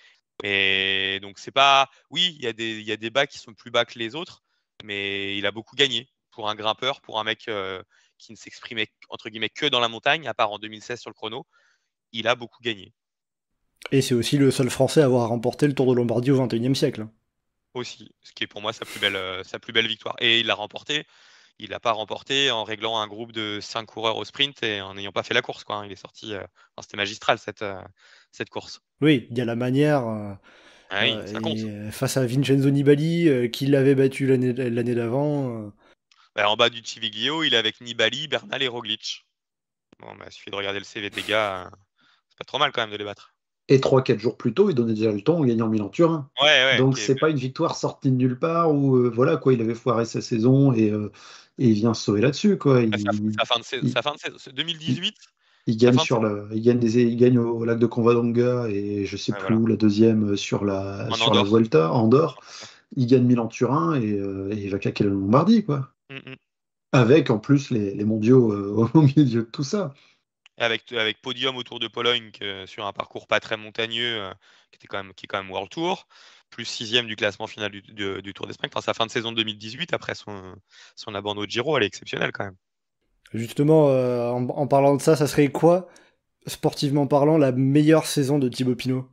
Et donc, c'est pas. Oui, il y a des bas qui sont plus bas que les autres, mais il a beaucoup gagné. Pour un grimpeur, pour un mec qui ne s'exprimait entre guillemets que dans la montagne, à part en 2016 sur le chrono, il a beaucoup gagné. Et c'est aussi le seul Français à avoir remporté le Tour de Lombardie au XXIe siècle. Aussi, ce qui est pour moi sa plus belle victoire. Et il l'a remporté. Il l'a pas remporté en réglant un groupe de 5 coureurs au sprint et en n'ayant pas fait la course, quoi. Il est sorti. C'était magistral cette course. Oui, il y a la manière. Oui, ça compte. Face à Vincenzo Nibali, qui l'avait battu l'année d'avant. En bas du Civiglio, il est avec Nibali, Bernal et Roglic. Bon, il suffit de regarder le CV des gars. C'est pas trop mal quand même de les battre. Et 3-4 jours plus tôt, il donnait déjà le temps en gagnant Milan-Turin. Ouais, donc c'est pas une victoire sortie de nulle part où voilà quoi, il avait foiré sa saison et il vient se sauver là-dessus quoi. Sa fin de saison 2018. Il gagne il gagne au lac de Convadonga et je sais plus où la deuxième sur la Vuelta, Andorre. Il gagne Milan-Turin et il va claquer la Lombardie quoi. Avec en plus les mondiaux au milieu de tout ça. Avec podium au Tour de Pologne sur un parcours pas très montagneux qui est quand même World Tour, plus 6e du classement final du Tour d'Espagne. Enfin, sa fin de saison 2018 après son abandon au Giro, elle est exceptionnelle quand même. Justement, en parlant de ça, ça serait quoi, sportivement parlant, la meilleure saison de Thibaut Pinot?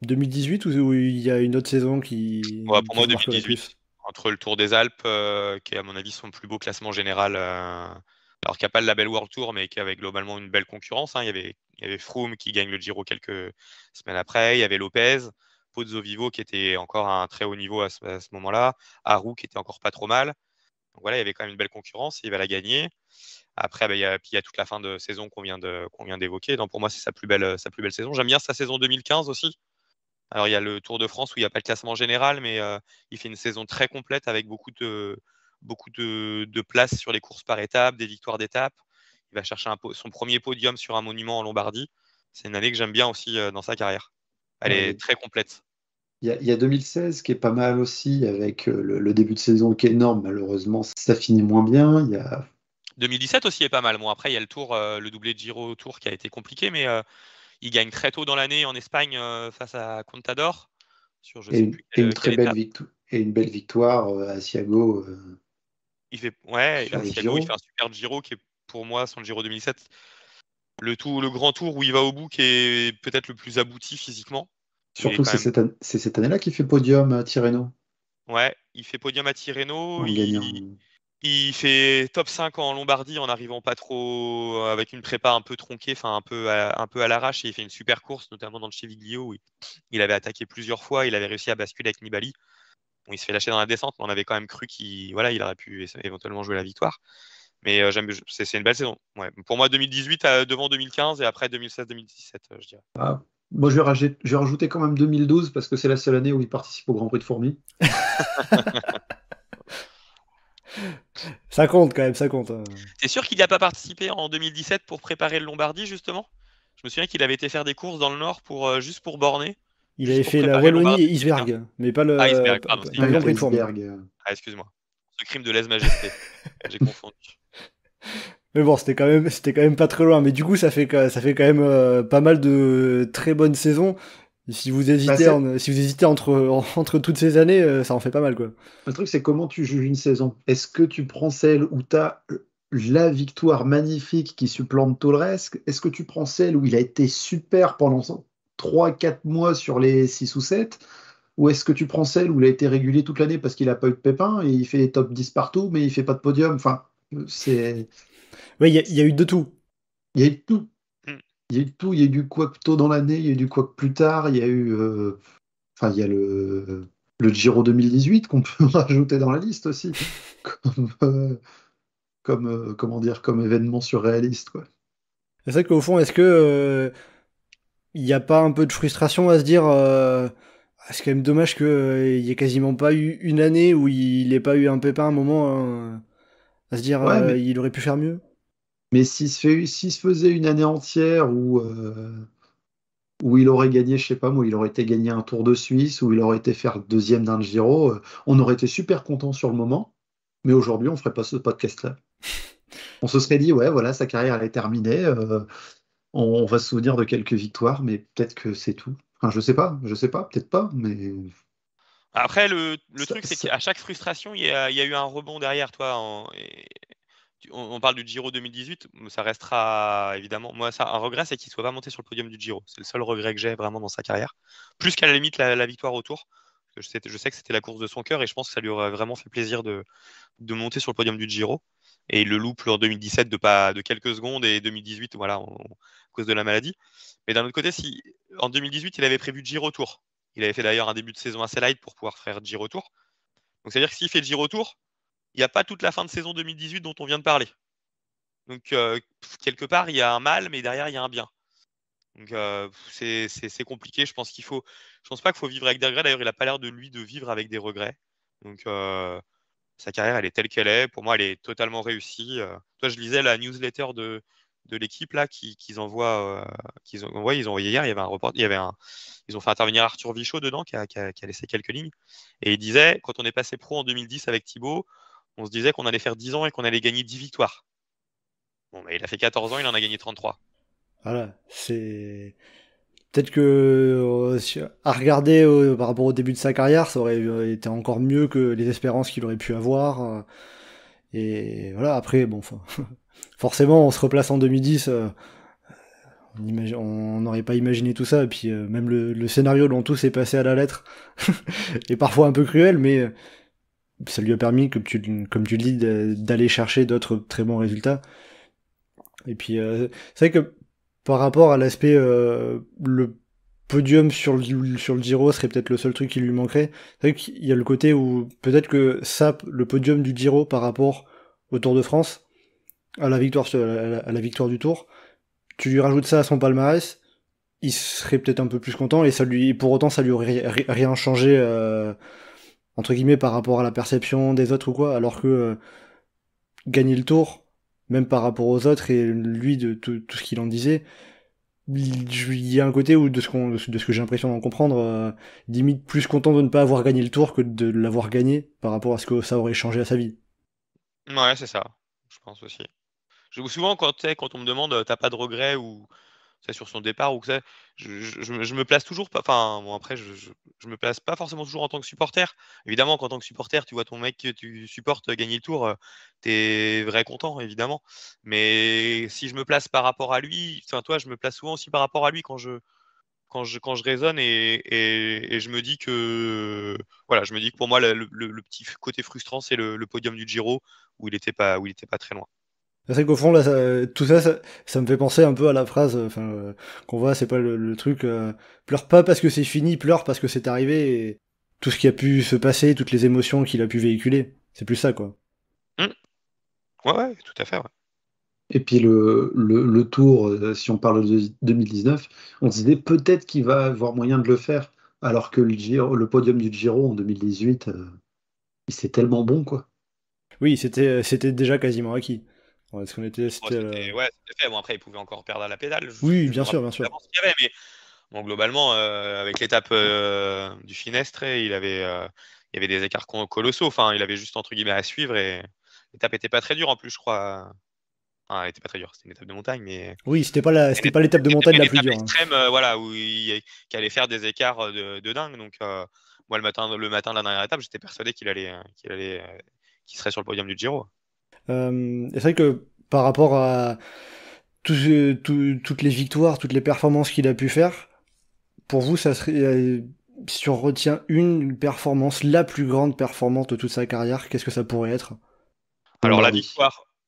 2018 ou il y a une autre saison qui... Pour moi, 2018. Entre le Tour des Alpes, qui est à mon avis son plus beau classement général, alors qu'il n'y a pas le label World Tour, mais qui avait globalement une belle concurrence. Il y avait Froome qui gagne le Giro quelques semaines après, il y avait Lopez, Pozzo Vivo qui était encore à un très haut niveau à ce moment-là, Aru qui était encore pas trop mal. Donc voilà, il y avait quand même une belle concurrence, il va la gagner. Après, il y a toute la fin de saison qu'on vient d'évoquer. Donc pour moi, c'est sa plus belle saison. J'aime bien sa saison 2015 aussi. Alors il y a le Tour de France où il n'y a pas le classement général, mais il fait une saison très complète avec beaucoup de places sur les courses par étapes, des victoires d'étapes. Il va chercher son premier podium sur un monument en Lombardie. C'est une année que j'aime bien aussi dans sa carrière. Elle est très complète. Il y a 2016 qui est pas mal aussi, avec le début de saison qui est énorme. Malheureusement, ça finit moins bien. 2017 aussi est pas mal. Bon, après, il y a le Tour, le doublé de Giro Tour qui a été compliqué, mais il gagne très tôt dans l'année en Espagne face à Contador. Une belle victoire à Asiago. Il fait Asiago, il fait un super Giro qui est pour moi son Giro 2017. Le grand tour où il va au bout qui est peut-être le plus abouti physiquement. Surtout c'est cette année-là qu'il fait podium à Tirreno. Ouais, il fait podium à Tirreno. Il fait top 5 en Lombardie en n'arrivant pas trop, avec une prépa un peu tronquée, un peu à l'arrache, et il fait une super course, notamment dans le Civiglio où il avait attaqué plusieurs fois, il avait réussi à basculer avec Nibali. Bon, il se fait lâcher dans la descente, mais on avait quand même cru qu'il aurait pu éventuellement jouer la victoire. Mais c'est une belle saison. Ouais. Pour moi, 2018 devant 2015 et après 2016-2017, je dirais. Moi, je vais rajouter quand même 2012 parce que c'est la seule année où il participe au Grand Prix de Fourmies. Ça compte quand même, ça compte. T'es sûr qu'il n'y a pas participé en 2017 pour préparer le Lombardie, justement? Je me souviens qu'il avait été faire des courses dans le Nord juste pour borner. Il avait fait la Wallonie et Isberg, mais pas le Iceberg, pardon. Pas le Grand Prix de Fourmies. Excuse-moi. Ce crime de lèse-majesté. J'ai confondu. Mais bon, c'était quand même pas très loin. Mais du coup, ça fait quand même pas mal de très bonnes saisons. Si vous hésitez, entre toutes ces années, ça en fait pas mal, quoi. Le truc, c'est comment tu juges une saison. Est-ce que tu prends celle où tu as la victoire magnifique qui supplante tout le reste? Est-ce que tu prends celle où il a été super pendant 3-4 mois sur les 6 ou 7? Ou est-ce que tu prends celle où il a été régulier toute l'année parce qu'il n'a pas eu de pépin et il fait top 10 partout, mais il fait pas de podium? Enfin, c'est... Oui, il y a eu de tout. Il y a eu tout. Il y a eu tout, il y a eu du couac tôt dans l'année, il y a eu du couac plus tard, il y a eu... il y a le Giro 2018 qu'on peut rajouter dans la liste aussi, comme événement surréaliste, quoi. C'est vrai qu'au fond, est-ce que il n'y a pas un peu de frustration à se dire c'est quand même dommage qu'il n'y ait quasiment pas eu une année où il n'ait pas eu un pépin un moment à se dire Ouais, il aurait pu faire mieux? mais s'il se faisait une année entière où il aurait gagné, je sais pas moi, il aurait été gagné un Tour de Suisse, où il aurait été faire deuxième d'un Giro, on aurait été super content sur le moment, mais aujourd'hui, on ferait pas ce podcast-là. On se serait dit, ouais, voilà, sa carrière, elle est terminée, on va se souvenir de quelques victoires, mais peut-être que c'est tout. Enfin, je sais pas, peut-être pas, mais Après, le ça, truc, c'est ça- qu'à chaque frustration, il y a eu un rebond derrière, toi. On parle du Giro 2018, ça restera évidemment. Moi, ça, un regret, c'est qu'il ne soit pas monté sur le podium du Giro. C'est le seul regret que j'ai vraiment dans sa carrière. Plus qu'à la limite la victoire au Tour. Parce que je sais que c'était la course de son cœur et je pense que ça lui aurait vraiment fait plaisir de monter sur le podium du Giro. Et il le loupe en 2017 de quelques secondes et 2018, voilà, à cause de la maladie. Mais d'un autre côté, si en 2018, il avait prévu Giro Tour. Il avait fait d'ailleurs un début de saison assez light pour pouvoir faire Giro Tour. Donc, c'est-à-dire que s'il fait Giro Tour, il n'y a pas toute la fin de saison 2018 dont on vient de parler. Donc, quelque part, il y a un mal, mais derrière, il y a un bien. Donc, c'est compliqué. Je pense pas qu'il faut vivre avec des regrets. D'ailleurs, il n'a pas l'air de lui de vivre avec des regrets. Donc, sa carrière, elle est telle qu'elle est. Pour moi, elle est totalement réussie. Toi, je lisais la newsletter de l'équipe là qu'ils envoient, ils ont envoyé hier. Il y avait un report, ils ont fait intervenir Arthur Vichot dedans qui a laissé quelques lignes. Et il disait, quand on est passé pro en 2010 avec Thibaut, on se disait qu'on allait faire 10 ans et qu'on allait gagner 10 victoires. Bon, bah, il a fait 14 ans, il en a gagné 33. Voilà, c'est peut-être que à regarder par rapport au début de sa carrière, ça aurait été encore mieux que les espérances qu'il aurait pu avoir. Et voilà, après, bon, forcément, on se replace en 2010. On n'aurait pas imaginé tout ça, et puis même le scénario dont tout s'est passé à la lettre est parfois un peu cruel, mais ça lui a permis, comme tu le dis, d'aller chercher d'autres très bons résultats. Et puis, c'est vrai que par rapport à l'aspect, le podium sur le Giro serait peut-être le seul truc qui lui manquerait. C'est vrai qu'il y a le côté où peut-être que ça, le podium du Giro par rapport au Tour de France, à la victoire, à la victoire du Tour, tu lui rajoutes ça à son palmarès, il serait peut-être un peu plus content et pour autant ça lui aurait rien changé entre guillemets par rapport à la perception des autres ou quoi, alors que gagner le Tour, même par rapport aux autres et lui de tout ce qu'il en disait, il y a un côté où de ce que j'ai l'impression d'en comprendre, limite plus content de ne pas avoir gagné le Tour que de l'avoir gagné par rapport à ce que ça aurait changé à sa vie. Ouais, c'est ça. Je pense aussi. Souvent, quand on me demande, t'as pas de regrets ou c'est sur son départ ou que c'est, je me place toujours pas. Enfin, bon, après, je me place pas forcément toujours en tant que supporter. Évidemment, qu'en tant que supporter, tu vois ton mec que tu supportes gagner le tour, t'es vrai content, évidemment. Mais si je me place par rapport à lui, enfin, toi, je me place souvent aussi par rapport à lui quand je raisonne et je me dis que voilà, je me dis que pour moi le petit côté frustrant c'est le podium du Giro où il était pas très loin. C'est vrai qu'au fond, là, tout ça, ça me fait penser un peu à la phrase qu'on voit, c'est pas le truc pleure pas parce que c'est fini, pleure parce que c'est arrivé, et tout ce qui a pu se passer, toutes les émotions qu'il a pu véhiculer. C'est plus ça, quoi. Hmm. Ouais, ouais, tout à fait. Ouais. Et puis le tour, si on parle de 2019, on se disait peut-être qu'il va avoir moyen de le faire, alors que le podium du Giro en 2018, c'est tellement bon, quoi. Oui, c'était déjà quasiment acquis. Ouais, parce qu'on était, Bon, c'était, c'était fait. Bon, après, il pouvait encore perdre à la pédale. Oui, Je me bien sûr, rappelle bien plus sûr. avant ce qu'il y avait, mais bon, globalement, avec l'étape du Finestre, il y avait des écarts colossaux. Enfin, il avait juste entre guillemets à suivre et l'étape était pas très dure en plus, je crois. Enfin, elle était pas très dure, c'était une étape de montagne, mais Oui, c'était pas l'étape de c'était pas montagne une la plus étape dure, hein. extrême, voilà, qui allait faire des écarts de dingue. Donc, moi, le matin de la dernière étape, j'étais persuadé qu'il serait sur le podium du Giro. Et c'est vrai que par rapport à toutes les victoires, toutes les performances qu'il a pu faire, pour vous, ça serait, si on retient une performance, la plus grande performance de toute sa carrière, qu'est-ce que ça pourrait être? Alors, Lombardie.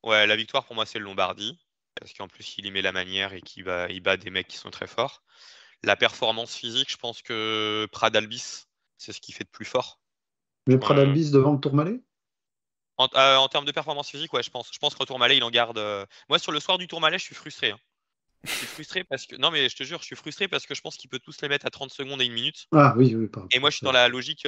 la victoire pour moi, c'est le Lombardie, parce qu'en plus, il y met la manière et il bat des mecs qui sont très forts. La performance physique, je pense que Pradalbis, c'est ce qui fait de plus fort. Mais Pradalbis devant le Tourmalet? En termes de performance physique, ouais, je pense. Je pense qu'au Tourmalet, il en garde. Moi, sur le soir du Tourmalet, je suis frustré. Hein. Je suis frustré parce que. Non, mais je te jure, je suis frustré parce que je pense qu'il peut tous les mettre à 30 secondes et 1 minute. Ah oui, oui, pardon. Et moi, je suis dans la logique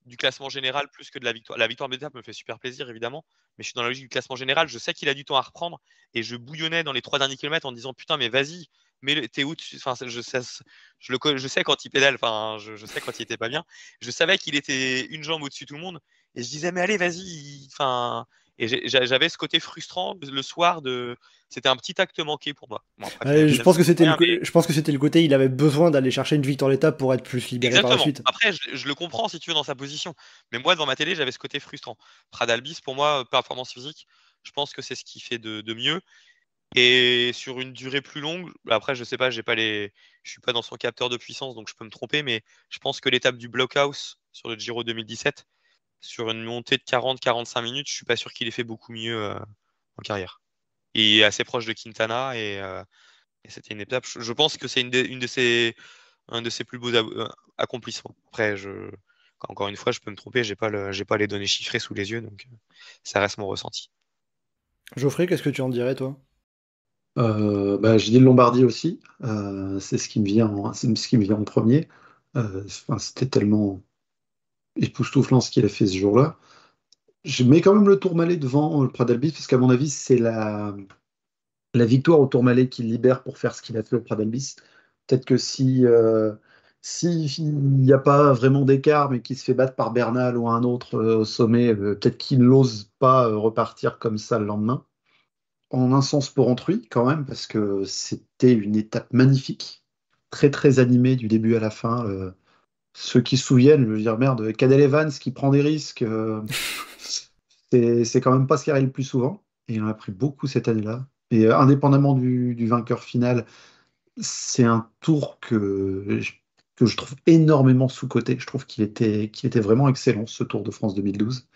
du classement général plus que de la victoire. La victoire d'étape me fait super plaisir, évidemment. Mais je suis dans la logique du classement général. Je sais qu'il a du temps à reprendre. Et je bouillonnais dans les 3 derniers kilomètres en disant putain, mais vas-y, mais t'es où enfin, je sais quand il pédale. Enfin, je sais quand il était pas bien. Je savais qu'il était une jambe au-dessus de tout le monde. Et je disais, mais allez, vas-y. Enfin. Et j'avais ce côté frustrant le soir de. C'était un petit acte manqué pour moi. Bon, après, je pense que c'était le côté, il avait besoin d'aller chercher une victoire d'étape pour être plus libéré par la suite. Après, je le comprends si tu veux dans sa position. Mais moi, devant ma télé, j'avais ce côté frustrant. Pradalbis, pour moi, performance physique, je pense que c'est ce qu'il fait de mieux. Et sur une durée plus longue, après, je sais pas, je suis pas dans son capteur de puissance, donc je peux me tromper, mais je pense que l'étape du Blockhouse sur le Giro 2017, sur une montée de 40-45 minutes, je suis pas sûr qu'il ait fait beaucoup mieux en carrière. Il est assez proche de Quintana et c'était une étape. Je pense que c'est un de ses plus beaux accomplissements. Après, encore une fois, je peux me tromper, j'ai pas les données chiffrées sous les yeux, donc ça reste mon ressenti. Geoffrey, qu'est-ce que tu en dirais, toi? J'ai dit le Lombardie aussi. C'est ce qui me vient en premier. C'était tellement époustouflant ce qu'il a fait ce jour-là. Je mets quand même le Tourmalet devant le Pradalbis, parce qu'à mon avis, c'est la victoire au Tourmalet qui le libère pour faire ce qu'il a fait au Pradalbis. Peut-être que si il n'y a pas vraiment d'écart, mais qu'il se fait battre par Bernal ou un autre au sommet, peut-être qu'il n'ose pas repartir comme ça le lendemain. En un sens pour autrui, quand même, parce que c'était une étape magnifique, très très animée du début à la fin. Ceux qui se souviennent, je veux dire, merde, Cadel Evans qui prend des risques, c'est quand même pas ce qui arrive le plus souvent. Et il en a pris beaucoup cette année-là. Et indépendamment du vainqueur final, c'est un tour que je trouve énormément sous-coté. Je trouve qu'il était vraiment excellent, ce Tour de France 2012.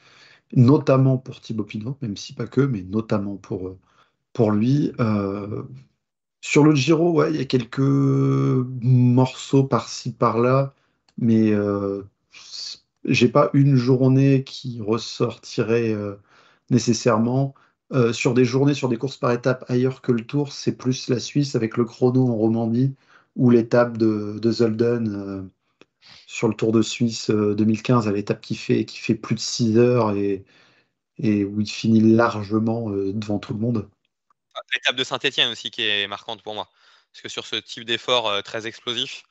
Notamment pour Thibaut Pinot, même si pas que, mais notamment pour lui. Sur le Giro, ouais, il y a quelques morceaux par-ci, par-là, mais j'ai pas une journée qui ressortirait nécessairement. Sur des journées, sur des courses par étapes ailleurs que le Tour, c'est plus la Suisse avec le chrono en Romandie ou l'étape de Zolden sur le Tour de Suisse 2015, à l'étape qui fait plus de 6 heures et où il finit largement devant tout le monde. L'étape de Saint-Étienne aussi qui est marquante pour moi. Parce que sur ce type d'effort très explosif,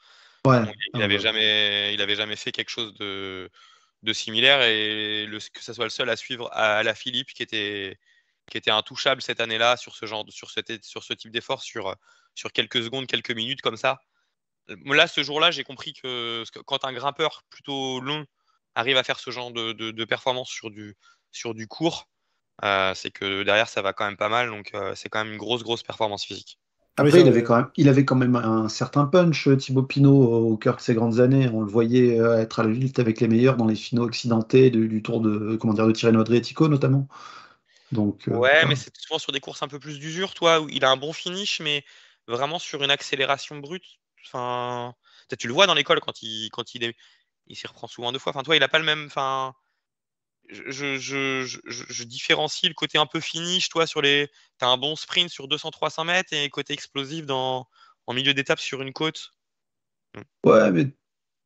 ouais, il n'avait jamais fait quelque chose de similaire. Et que ce soit le seul à suivre à la Philippe qui était intouchable cette année-là sur ce type d'effort, sur quelques secondes, quelques minutes comme ça. Là, ce jour-là, j'ai compris que quand un grimpeur plutôt long arrive à faire ce genre de performance sur du court, c'est que derrière ça va quand même pas mal, donc c'est quand même une grosse performance physique. Après, il avait quand même un certain punch, Thibaut Pinot, au cœur de ses grandes années. On le voyait être à la lutte avec les meilleurs dans les finaux accidentés du Tour de Tirreno Adriatico notamment. Donc, ouais, mais c'est souvent sur des courses un peu plus d'usure, toi, où il a un bon finish, mais vraiment sur une accélération brute. Enfin, tu le vois dans l'école quand il s'y reprend souvent 2 fois. Enfin, toi, il a pas le même. Enfin, je différencie le côté un peu finish, toi, t'as un bon sprint sur 200-300 mètres et côté explosif en milieu d'étape sur une côte. ouais, mais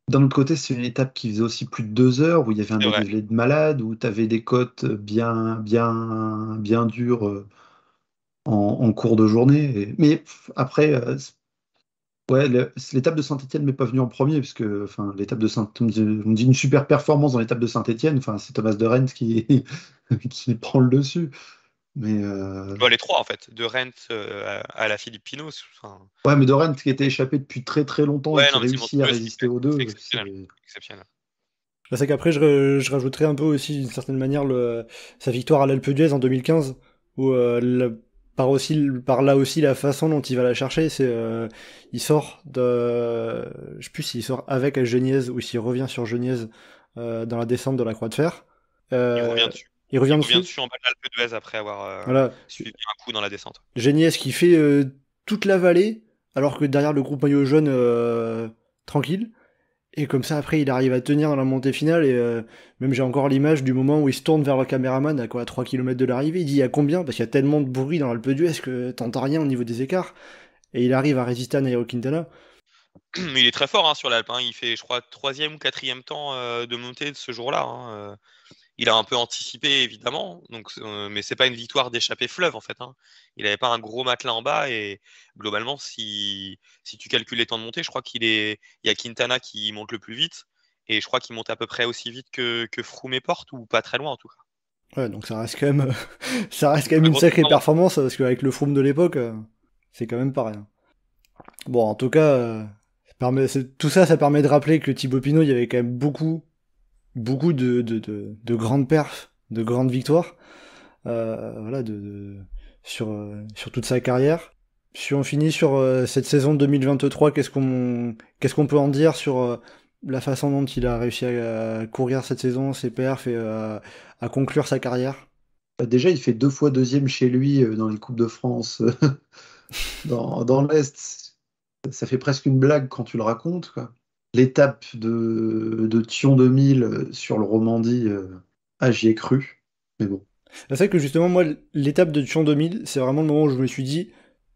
d'un autre côté, c'est une étape qui faisait aussi plus de 2 heures, où il y avait un dénivelé de malade, où tu avais des côtes bien dures en cours de journée. Mais après, ouais, l'étape de Saint-Étienne m'est pas venue en premier, parce que l'étape de on dit une super performance dans l'étape de Saint-Étienne, c'est Thomas de Rennes qui prend le dessus. Mais les 3 en fait, de Rennes à la Philippe Pinot. ouais, mais de Rennes qui était échappé depuis très très longtemps et qui réussit à résister aux deux. C'est exceptionnel. C'est qu'après, je rajouterais un peu aussi, d'une certaine manière, sa victoire à l'Alpe d'Huez en 2015, où par là aussi la façon dont il va la chercher, c'est il sort je sais plus s'il sort avec Geniez ou s'il revient sur Geniez dans la descente de la Croix de Fer. Il revient dessus. Il revient dessus en bas de l'Alpe d'Huez après avoir suivi un coup dans la descente. Geniez qui fait toute la vallée, alors que derrière le groupe maillot jaune tranquille. Et comme ça, après, il arrive à tenir dans la montée finale. Et même j'ai encore l'image du moment où il se tourne vers le caméraman à quoi, à 3 km de l'arrivée. Il dit il y a combien? Parce qu'il y a tellement de bruit dans l'Alpe d'Huez que t'entends rien au niveau des écarts. Et il arrive à résister à Nairo Quintana. Il est très fort hein, sur l'Alpe. Hein. Il fait, je crois, 3e ou 4e temps de montée de ce jour-là. Hein. Il a un peu anticipé, évidemment, donc, mais c'est pas une victoire d'échappée fleuve, en fait. Hein. Il n'avait pas un gros matelas en bas, et globalement, si tu calcules les temps de montée, je crois il y a Quintana qui monte le plus vite, et je crois qu'il monte à peu près aussi vite que Froome et Porte, ou pas très loin, en tout cas. Ouais, donc ça reste quand même, ça reste quand même une sacrée performance, parce qu'avec le Froome de l'époque, c'est quand même pas rien. Bon, en tout cas, tout ça, ça permet de rappeler que Thibaut Pinot, il y avait quand même beaucoup de grandes perfs, de grandes victoires, voilà, sur toute sa carrière. Si on finit sur cette saison 2023, qu'est-ce qu'on peut en dire sur la façon dont il a réussi à courir cette saison, ses perfs et à conclure sa carrière? Déjà, il fait 2 fois deuxième chez lui dans les Coupes de France dans l'Est. Ça fait presque une blague quand tu le racontes, quoi. L'étape de Thion 2000 sur le Romandie, j'y ai cru. Mais bon. C'est vrai que justement, moi, l'étape de Thion 2000, c'est vraiment le moment où je me suis dit,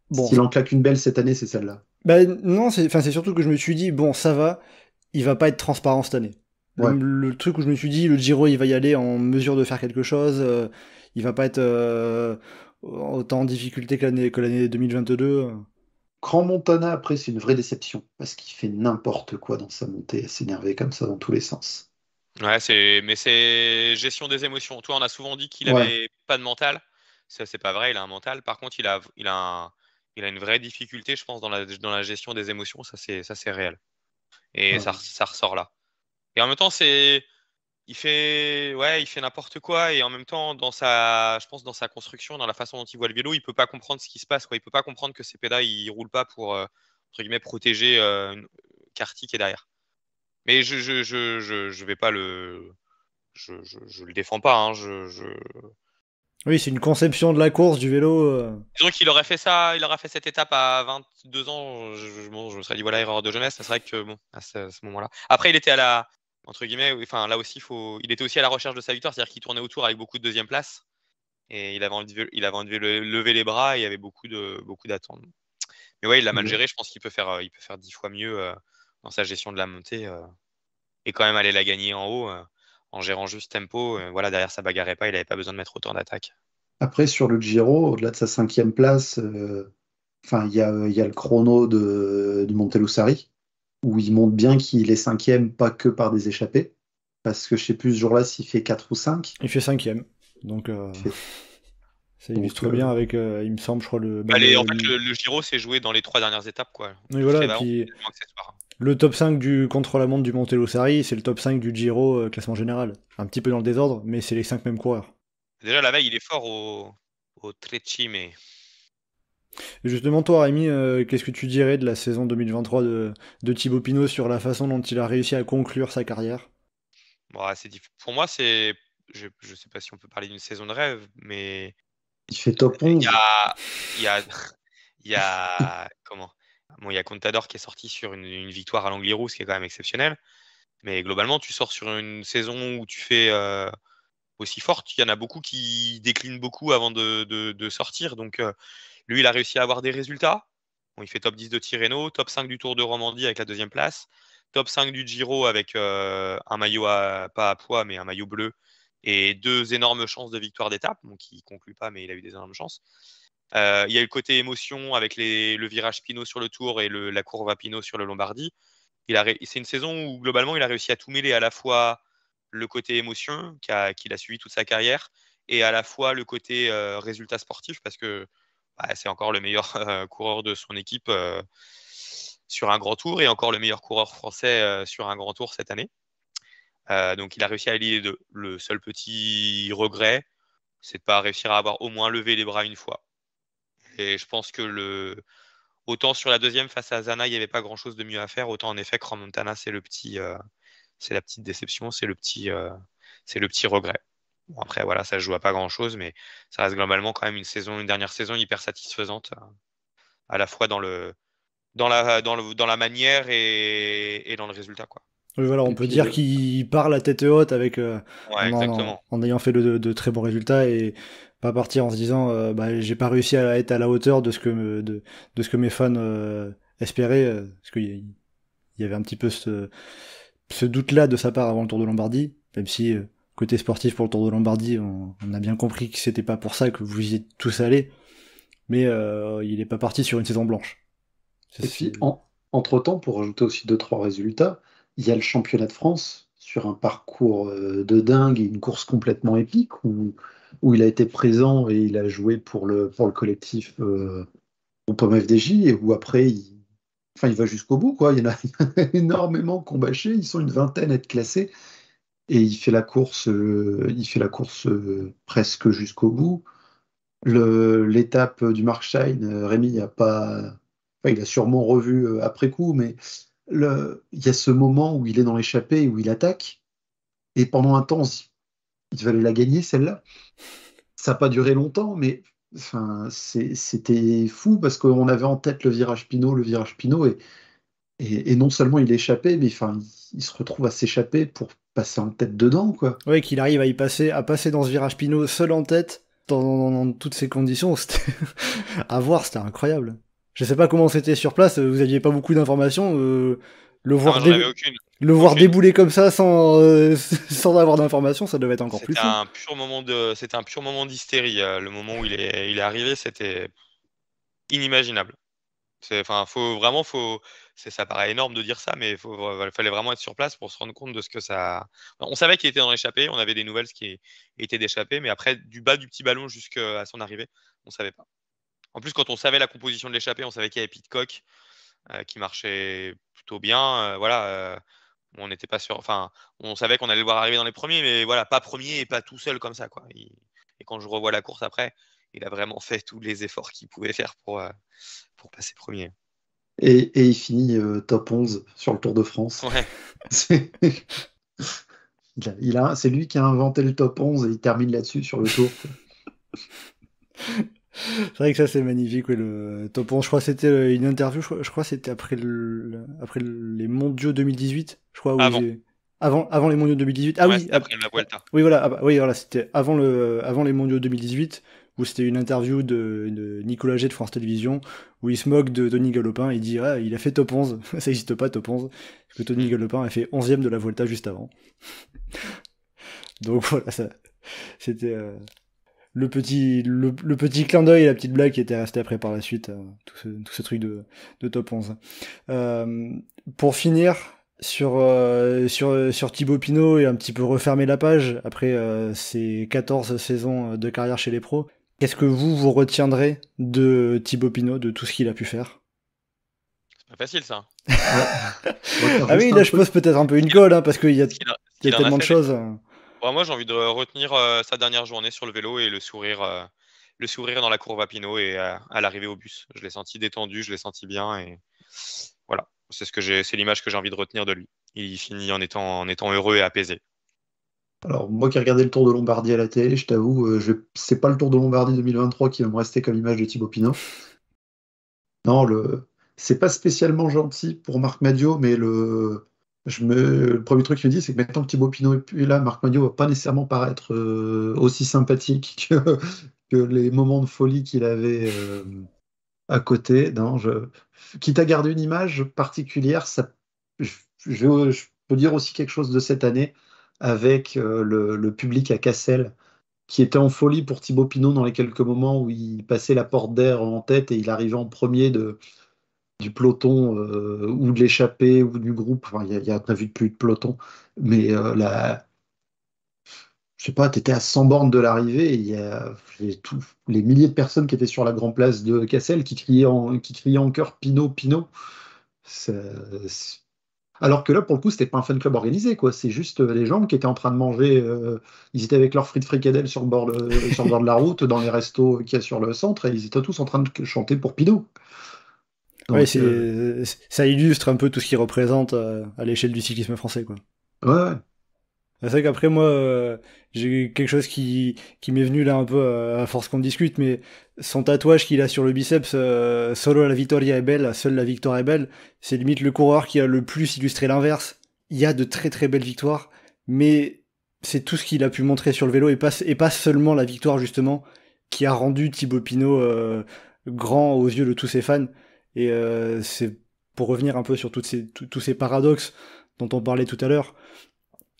bon. S'il en claque une belle cette année, c'est celle-là. Bah non, c'est surtout que je me suis dit, bon, ça va, il va pas être transparent cette année. Ouais. Le truc où je me suis dit, le Giro, il va y aller en mesure de faire quelque chose, il va pas être autant en difficulté que l'année 2022. Grand Montana, après, c'est une vraie déception, parce qu'il fait n'importe quoi dans sa montée, à s'énerver comme ça dans tous les sens. Ouais, mais c'est gestion des émotions. Toi, on a souvent dit qu'il Ouais. avait pas de mental. Ça, c'est pas vrai, il a un mental. Par contre, il a une vraie difficulté, je pense, dans la gestion des émotions. Ça, c'est réel. Et Ouais. ça ressort là. Et en même temps, il fait n'importe quoi. Et en même temps, je pense, dans sa construction, dans la façon dont il voit le vélo, il peut pas comprendre ce qui se passe, quoi. Il peut pas comprendre que ces pédales, ils roulent pas pour, entre guillemets, protéger Carty qui est derrière. Mais je vais pas je le défends pas. Hein. Oui, c'est une conception de la course, du vélo. Disons qu'il aurait fait ça, il aurait fait cette étape à 22 ans. Je me serais dit voilà, erreur de jeunesse. C'est vrai que bon, à ce moment-là. Après, il était entre guillemets, enfin là aussi, il était aussi à la recherche de sa victoire, c'est-à-dire qu'il tournait autour avec beaucoup de deuxième place et il avait envie de lever les bras et il y avait beaucoup d'attentes. Mais ouais, il l'a mal géré. Je pense qu'il peut faire 10 fois mieux dans sa gestion de la montée et quand même aller la gagner en haut. En gérant juste tempo, voilà, derrière ça bagarrait pas, il n'avait pas besoin de mettre autant d'attaques. Après, sur le Giro, au-delà de sa 5e place, il y a le chrono du Montelussari, où il montre bien qu'il est 5e, pas que par des échappées, parce que je sais plus ce jour-là s'il fait 4 ou 5. Il fait 5e, donc ça illustre bien avec, il me semble, je crois, en fait, le Giro s'est joué dans les 3 dernières étapes, quoi. Oui, voilà, puis le top 5 du contre-la-montre du Montelussari, c'est le top 5 du Giro classement général. Un petit peu dans le désordre, mais c'est les 5 mêmes coureurs. Déjà, la veille, il est fort au Trecime. Et justement, toi, Rémi, qu'est-ce que tu dirais de la saison 2023 de Thibaut Pinot sur la façon dont il a réussi à conclure sa carrière? Bon, pour moi, je sais pas si on peut parler d'une saison de rêve, mais il fait top 11. Il y a comment? Bon, il y a Contador qui est sorti sur une victoire à l'Angliru, ce qui est quand même exceptionnel. Mais globalement, tu sors sur une saison où tu fais aussi forte. Il y en a beaucoup qui déclinent beaucoup avant de sortir. Donc, lui, il a réussi à avoir des résultats. Bon, il fait top 10 de Tirreno, top 5 du Tour de Romandie avec la 2e place, top 5 du Giro avec un maillot pas à poids, mais un maillot bleu et 2 énormes chances de victoire d'étape. Donc, il ne conclut pas, mais il a eu des énormes chances. Il y a eu le côté émotion avec le virage Pinot sur le Tour et la courbe à Pinot sur le Lombardie. C'est une saison où globalement il a réussi à tout mêler, à la fois le côté émotion qu'il a suivi toute sa carrière et à la fois le côté résultat sportif, parce que c'est encore le meilleur coureur de son équipe sur un grand tour et encore le meilleur coureur français sur un grand tour cette année. Donc il a réussi à allier les deux. Le seul petit regret, c'est de ne pas réussir à avoir au moins levé les bras une fois. Et je pense que autant sur la 2e face à Zana, il n'y avait pas grand-chose de mieux à faire, autant en effet, Grand Montana, c'est la petite déception, c'est le petit regret. Bon, après, voilà, ça ne joue à pas grand-chose, mais ça reste globalement quand même une dernière saison hyper satisfaisante, à la fois dans la manière et dans le résultat, quoi. Oui, voilà, on Et peut puis, dire qu'il part la tête haute avec Ouais, exactement. en ayant fait de très bons résultats et pas partir en se disant bah, j'ai pas réussi à être à la hauteur de ce que de ce que mes fans espéraient parce qu'il y avait un petit peu ce doute-là de sa part avant le Tour de Lombardie, même si côté sportif pour le Tour de Lombardie, on a bien compris que c'était pas pour ça que vous y êtes tous allés, mais il est pas parti sur une saison blanche. et puis entre-temps, pour ajouter aussi 2-3 résultats, il y a le championnat de France sur un parcours de dingue et une course complètement épique où il a été présent et il a joué pour le collectif Pomme FDJ et où après il va jusqu'au bout, quoi. Il y en a, il y en a énormément qui ont bâché, ils sont une vingtaine à être classés et il fait la course presque jusqu'au bout. L'étape du Markstein, Rémi a pas, enfin, il a sûrement revu après coup, mais il y a ce moment où il est dans l'échappée, où il attaque, et pendant un temps, il fallait la gagner celle-là. Ça n'a pas duré longtemps, mais enfin, c'était fou parce qu'on avait en tête le virage Pinot, et non seulement il échappait, mais enfin, il se retrouve à s'échapper pour passer en tête dedans, quoi. Ouais, qu'il arrive à passer dans ce virage Pinot seul en tête, dans toutes ces conditions, c'était à voir, c'était incroyable. Je sais pas comment c'était sur place, vous aviez pas beaucoup d'informations, le Non, voir, j'en avais aucune. le voir Aucune. débouler comme ça sans, sans avoir d'informations, ça devait être encore plus C'était fou. un pur moment d'hystérie. Le moment où il est arrivé, c'était inimaginable. Enfin, ça paraît énorme de dire ça, mais fallait vraiment être sur place pour se rendre compte de ce que ça. On savait qu'il était dans l'échappée, on avait des nouvelles qui étaient d'échappée, mais après, du bas du petit ballon jusqu'à son arrivée, on savait pas. En plus, quand on savait la composition de l'échappée, on savait qu'il y avait Pidcock qui marchait plutôt bien. Voilà, on n'était pas sûr. Enfin, on savait qu'on allait le voir arriver dans les premiers, mais voilà, pas premier et pas tout seul comme ça, quoi. Et quand je revois la course après, il a vraiment fait tous les efforts qu'il pouvait faire pour passer premier. Et il finit top 11 sur le Tour de France. Ouais. C'est c'est lui qui a inventé le top 11 et il termine là-dessus sur le Tour, quoi. C'est vrai que ça c'est magnifique, ouais, le top 11, je crois que c'était une interview, je crois que c'était après les mondiaux 2018, je crois, Avant. Avant les mondiaux 2018. Ah Ouais, oui, c'était après la Vuelta. oui voilà, oui voilà, c'était avant les mondiaux 2018 où c'était une interview de Nicolas G de France Télévisions où il se moque de Tony Galopin, il dit il a fait top 11, ça n'existe pas top 11 parce que Tony Galopin a fait 11e de la Vuelta juste avant. Donc voilà, ça c'était le petit clin d'œil et la petite blague qui était restée après par la suite, tout ce truc de top 11. Pour finir, sur Thibaut Pinot et un petit peu refermer la page, après ces 14 saisons de carrière chez les pros, qu'est-ce que vous retiendrez de Thibaut Pinot, de tout ce qu'il a pu faire? C'est pas facile, ça. Ah oui, là je pose peut-être un peu une colle, hein, parce qu'il y a tellement de choses. Bon, moi, j'ai envie de retenir sa dernière journée sur le vélo et le sourire dans la courbe à Pinot et à l'arrivée au bus. Je l'ai senti détendu, je l'ai senti bien et voilà. C'est l'image que j'ai envie de retenir de lui. Il finit en étant heureux et apaisé. Alors, moi qui ai regardé le Tour de Lombardie à la télé, je t'avoue, c'est pas le Tour de Lombardie 2023 qui va me rester comme image de Thibaut Pinot. Non, c'est pas spécialement gentil pour Marc Madiot, mais le premier truc qu'il me dit, c'est que maintenant que Thibaut Pinot est plus là, Marc Madiot va pas nécessairement paraître aussi sympathique que les moments de folie qu'il avait à côté. Non, quitte à garder une image particulière, je peux dire aussi quelque chose de cette année avec le public à Cassel qui était en folie pour Thibaut Pinot dans les quelques moments où il passait la porte d'air en tête et il arrivait en premier du peloton ou de l'échappée ou du groupe. Enfin, il y a pas vu plus de peloton, mais je sais pas, tu étais à 100 bornes de l'arrivée et il y a les milliers de personnes qui étaient sur la grande place de Cassel qui criaient en chœur Pinot, Pinot. C'est- Alors que là, pour le coup, c'était pas un fan club organisé, quoi. C'est juste les gens qui étaient en train de manger. Ils étaient avec leurs frites fricadelles sur le bord de la route, dans les restos qu'il y a sur le centre, et ils étaient tous en train de chanter pour Pinot. Ouais, Donc, ça illustre un peu tout ce qu'il représente à l'échelle du cyclisme français, quoi. ouais. C'est vrai qu'après moi, j'ai quelque chose qui m'est venu là un peu à force qu'on discute, mais son tatouage qu'il a sur le biceps, Solo la vittoria è bella, seule la victoire est belle, c'est limite le coureur qui a le plus illustré l'inverse. il y a de très très belles victoires, mais c'est tout ce qu'il a pu montrer sur le vélo, et pas seulement la victoire justement, qui a rendu Thibaut Pinot grand aux yeux de tous ses fans. Et c'est pour revenir un peu sur tous ces paradoxes dont on parlait tout à l'heure,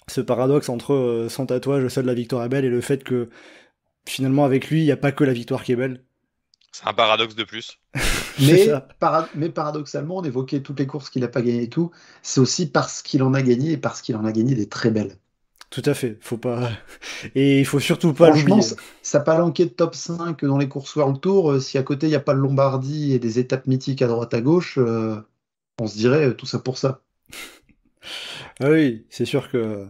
ce paradoxe entre son tatouage, seule la victoire est belle, et le fait que finalement avec lui, il n'y a pas que la victoire qui est belle. C'est un paradoxe de plus. Mais paradoxalement, on évoquait toutes les courses qu'il n'a pas gagnées et tout, c'est aussi parce qu'il en a gagné et parce qu'il en a gagné des très belles. Tout à fait, faut pas... Et il faut surtout pas l'oublier. Franchement, ça palanquait de top 5 dans les courses World Tour. Si à côté, il n'y a pas le Lombardie et des étapes mythiques à droite à gauche, on se dirait tout ça pour ça. Ah oui, c'est sûr que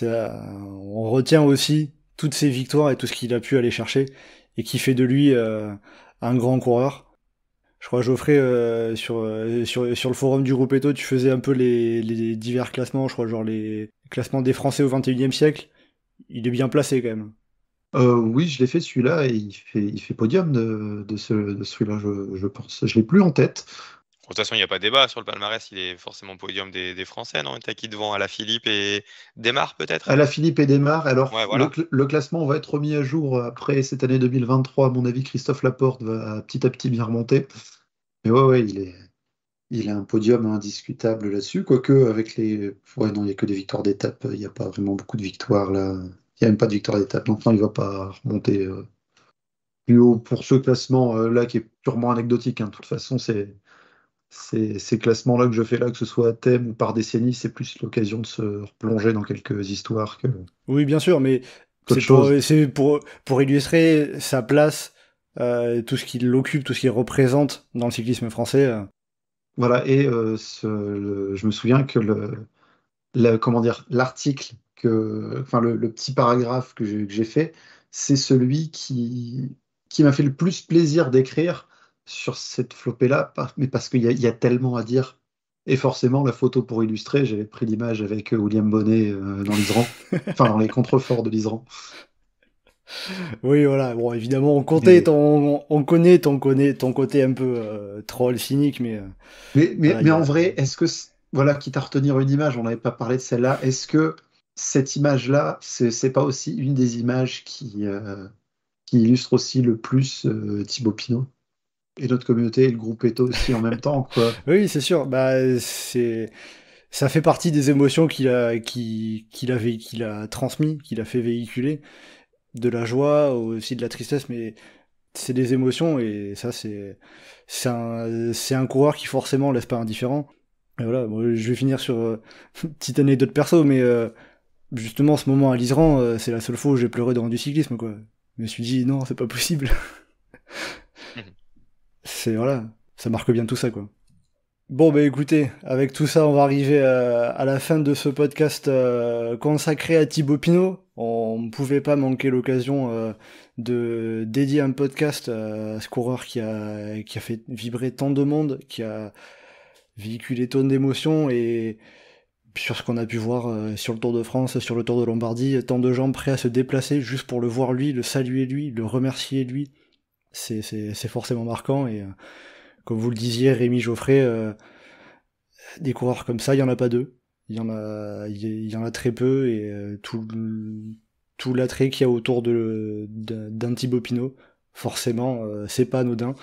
on retient aussi toutes ses victoires et tout ce qu'il a pu aller chercher, et qui fait de lui un grand coureur. Je crois, Geoffrey, sur le forum du groupe Eto, tu faisais un peu les divers classements, je crois, genre les classements des Français au XXIe siècle. Il est bien placé quand même. Oui, je l'ai fait celui-là, et il fait podium de celui-là, je pense. Je l'ai plus en tête. De toute façon, il n'y a pas débat sur le palmarès, il est forcément podium des Français, non? T'as qui devant? Alaphilippe et Desmar, peut-être? Alaphilippe et Desmar. Alors, Ouais, voilà. le classement va être remis à jour après cette année 2023. À mon avis, Christophe Laporte va petit à petit bien remonter. Mais ouais, il a un podium indiscutable là-dessus. Quoique, avec les. Ouais, non, il n'y a que des victoires d'étape. Il n'y a pas vraiment beaucoup de victoires là. Il n'y a même pas de victoire d'étape. Donc, non, il ne va pas remonter plus haut pour ce classement là qui est purement anecdotique. Hein. De toute façon, ces classements-là que je fais là, que ce soit à thème ou par décennie, c'est plus l'occasion de se replonger dans quelques histoires que. Oui, bien sûr, mais c'est pour illustrer sa place, tout ce qu'il occupe, tout ce qu'il représente dans le cyclisme français. Voilà, et je me souviens que comment dire, l'article, enfin le petit paragraphe que j'ai fait, c'est celui qui m'a fait le plus plaisir d'écrire sur cette flopée-là, mais parce qu'il y a tellement à dire. Et forcément, la photo pour illustrer, j'avais pris l'image avec William Bonnet dans l'Iseran, enfin dans les contreforts de l'Iseran. Oui, voilà. Bon, évidemment, on connaît ton côté un peu troll, cynique, mais. Mais en vrai, est-ce que, voilà, quitte à retenir une image, on n'avait pas parlé de celle-là, est-ce que cette image-là, c'est pas aussi une des images qui illustre aussi le plus Thibaut Pinot et notre communauté et le groupe Eto aussi en même temps, quoi. Oui, c'est sûr. Bah, ça fait partie des émotions qu'il a transmis, qu'il a fait véhiculer, de la joie, aussi de la tristesse, mais c'est des émotions, et ça, c'est un coureur qui forcément laisse pas indifférent. Et voilà, bon, je vais finir sur une petite anecdote perso, mais justement, ce moment à l'Iseran, c'est la seule fois où j'ai pleuré devant du cyclisme, quoi. Je me suis dit, non, c'est pas possible. Voilà, ça marque bien tout ça, quoi. Bon, bah écoutez, avec tout ça, on va arriver à la fin de ce podcast consacré à Thibaut Pinot. On ne pouvait pas manquer l'occasion de dédier un podcast à ce coureur qui a fait vibrer tant de monde, qui a véhiculé tant d'émotions, et sur ce qu'on a pu voir sur le Tour de France, sur le Tour de Lombardie, tant de gens prêts à se déplacer juste pour le voir lui, le saluer lui, le remercier lui. C'est forcément marquant, et comme vous le disiez, Rémi Geoffrey, des coureurs comme ça, il n'y en a pas deux. Il y en a très peu, et tout l'attrait qu'il y a autour d'un Thibaut Pinot, forcément, c'est pas anodin.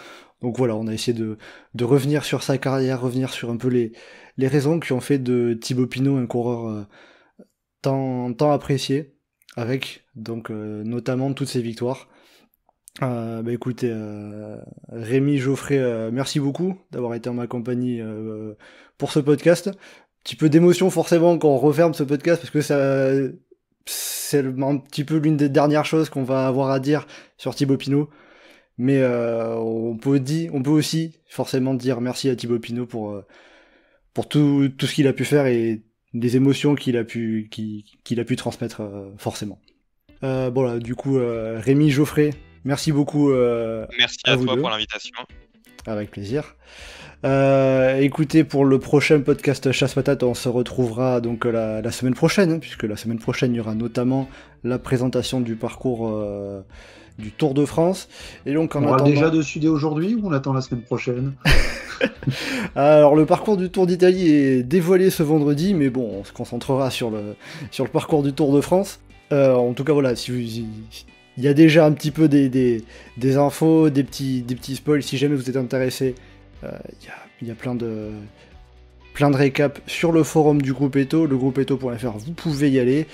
Donc voilà, on a essayé de revenir sur sa carrière, revenir sur un peu les raisons qui ont fait de Thibaut Pinot un coureur tant apprécié, avec donc notamment toutes ses victoires. Bah écoutez, Rémi Geoffrey, merci beaucoup d'avoir été en ma compagnie pour ce podcast. Un petit peu d'émotion forcément quand on referme ce podcast, parce que c'est un petit peu l'une des dernières choses qu'on va avoir à dire sur Thibaut Pinot. Mais on peut aussi forcément dire merci à Thibaut Pinot pour tout ce qu'il a pu faire, et des émotions qu'il a pu transmettre forcément. Bon là, du coup, Rémi Geoffrey, merci beaucoup. Merci à toi deux. pour l'invitation. Avec plaisir. Écoutez, pour le prochain podcast Chasse Patate, on se retrouvera donc la semaine prochaine, puisque la semaine prochaine, il y aura notamment la présentation du parcours du Tour de France. Et donc, on parle déjà dessus dès aujourd'hui ou on attend la semaine prochaine? Alors, le parcours du Tour d'Italie est dévoilé ce vendredi, mais bon, on se concentrera sur le parcours du Tour de France. En tout cas, voilà, il y a déjà un petit peu des infos, des petits spoils, si jamais vous êtes intéressé. Il y a plein de récaps sur le forum du groupe Eto, legroupeeto.fr, vous pouvez y aller.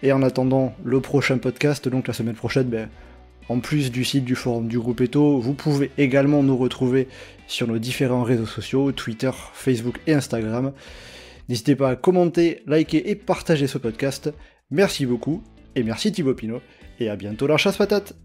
Et en attendant le prochain podcast, donc la semaine prochaine, en plus du site du forum du groupe Eto, vous pouvez également nous retrouver sur nos différents réseaux sociaux, Twitter, Facebook et Instagram. N'hésitez pas à commenter, liker et partager ce podcast. Merci beaucoup, et merci Thibaut Pinot, et à bientôt dans Chasse Patate.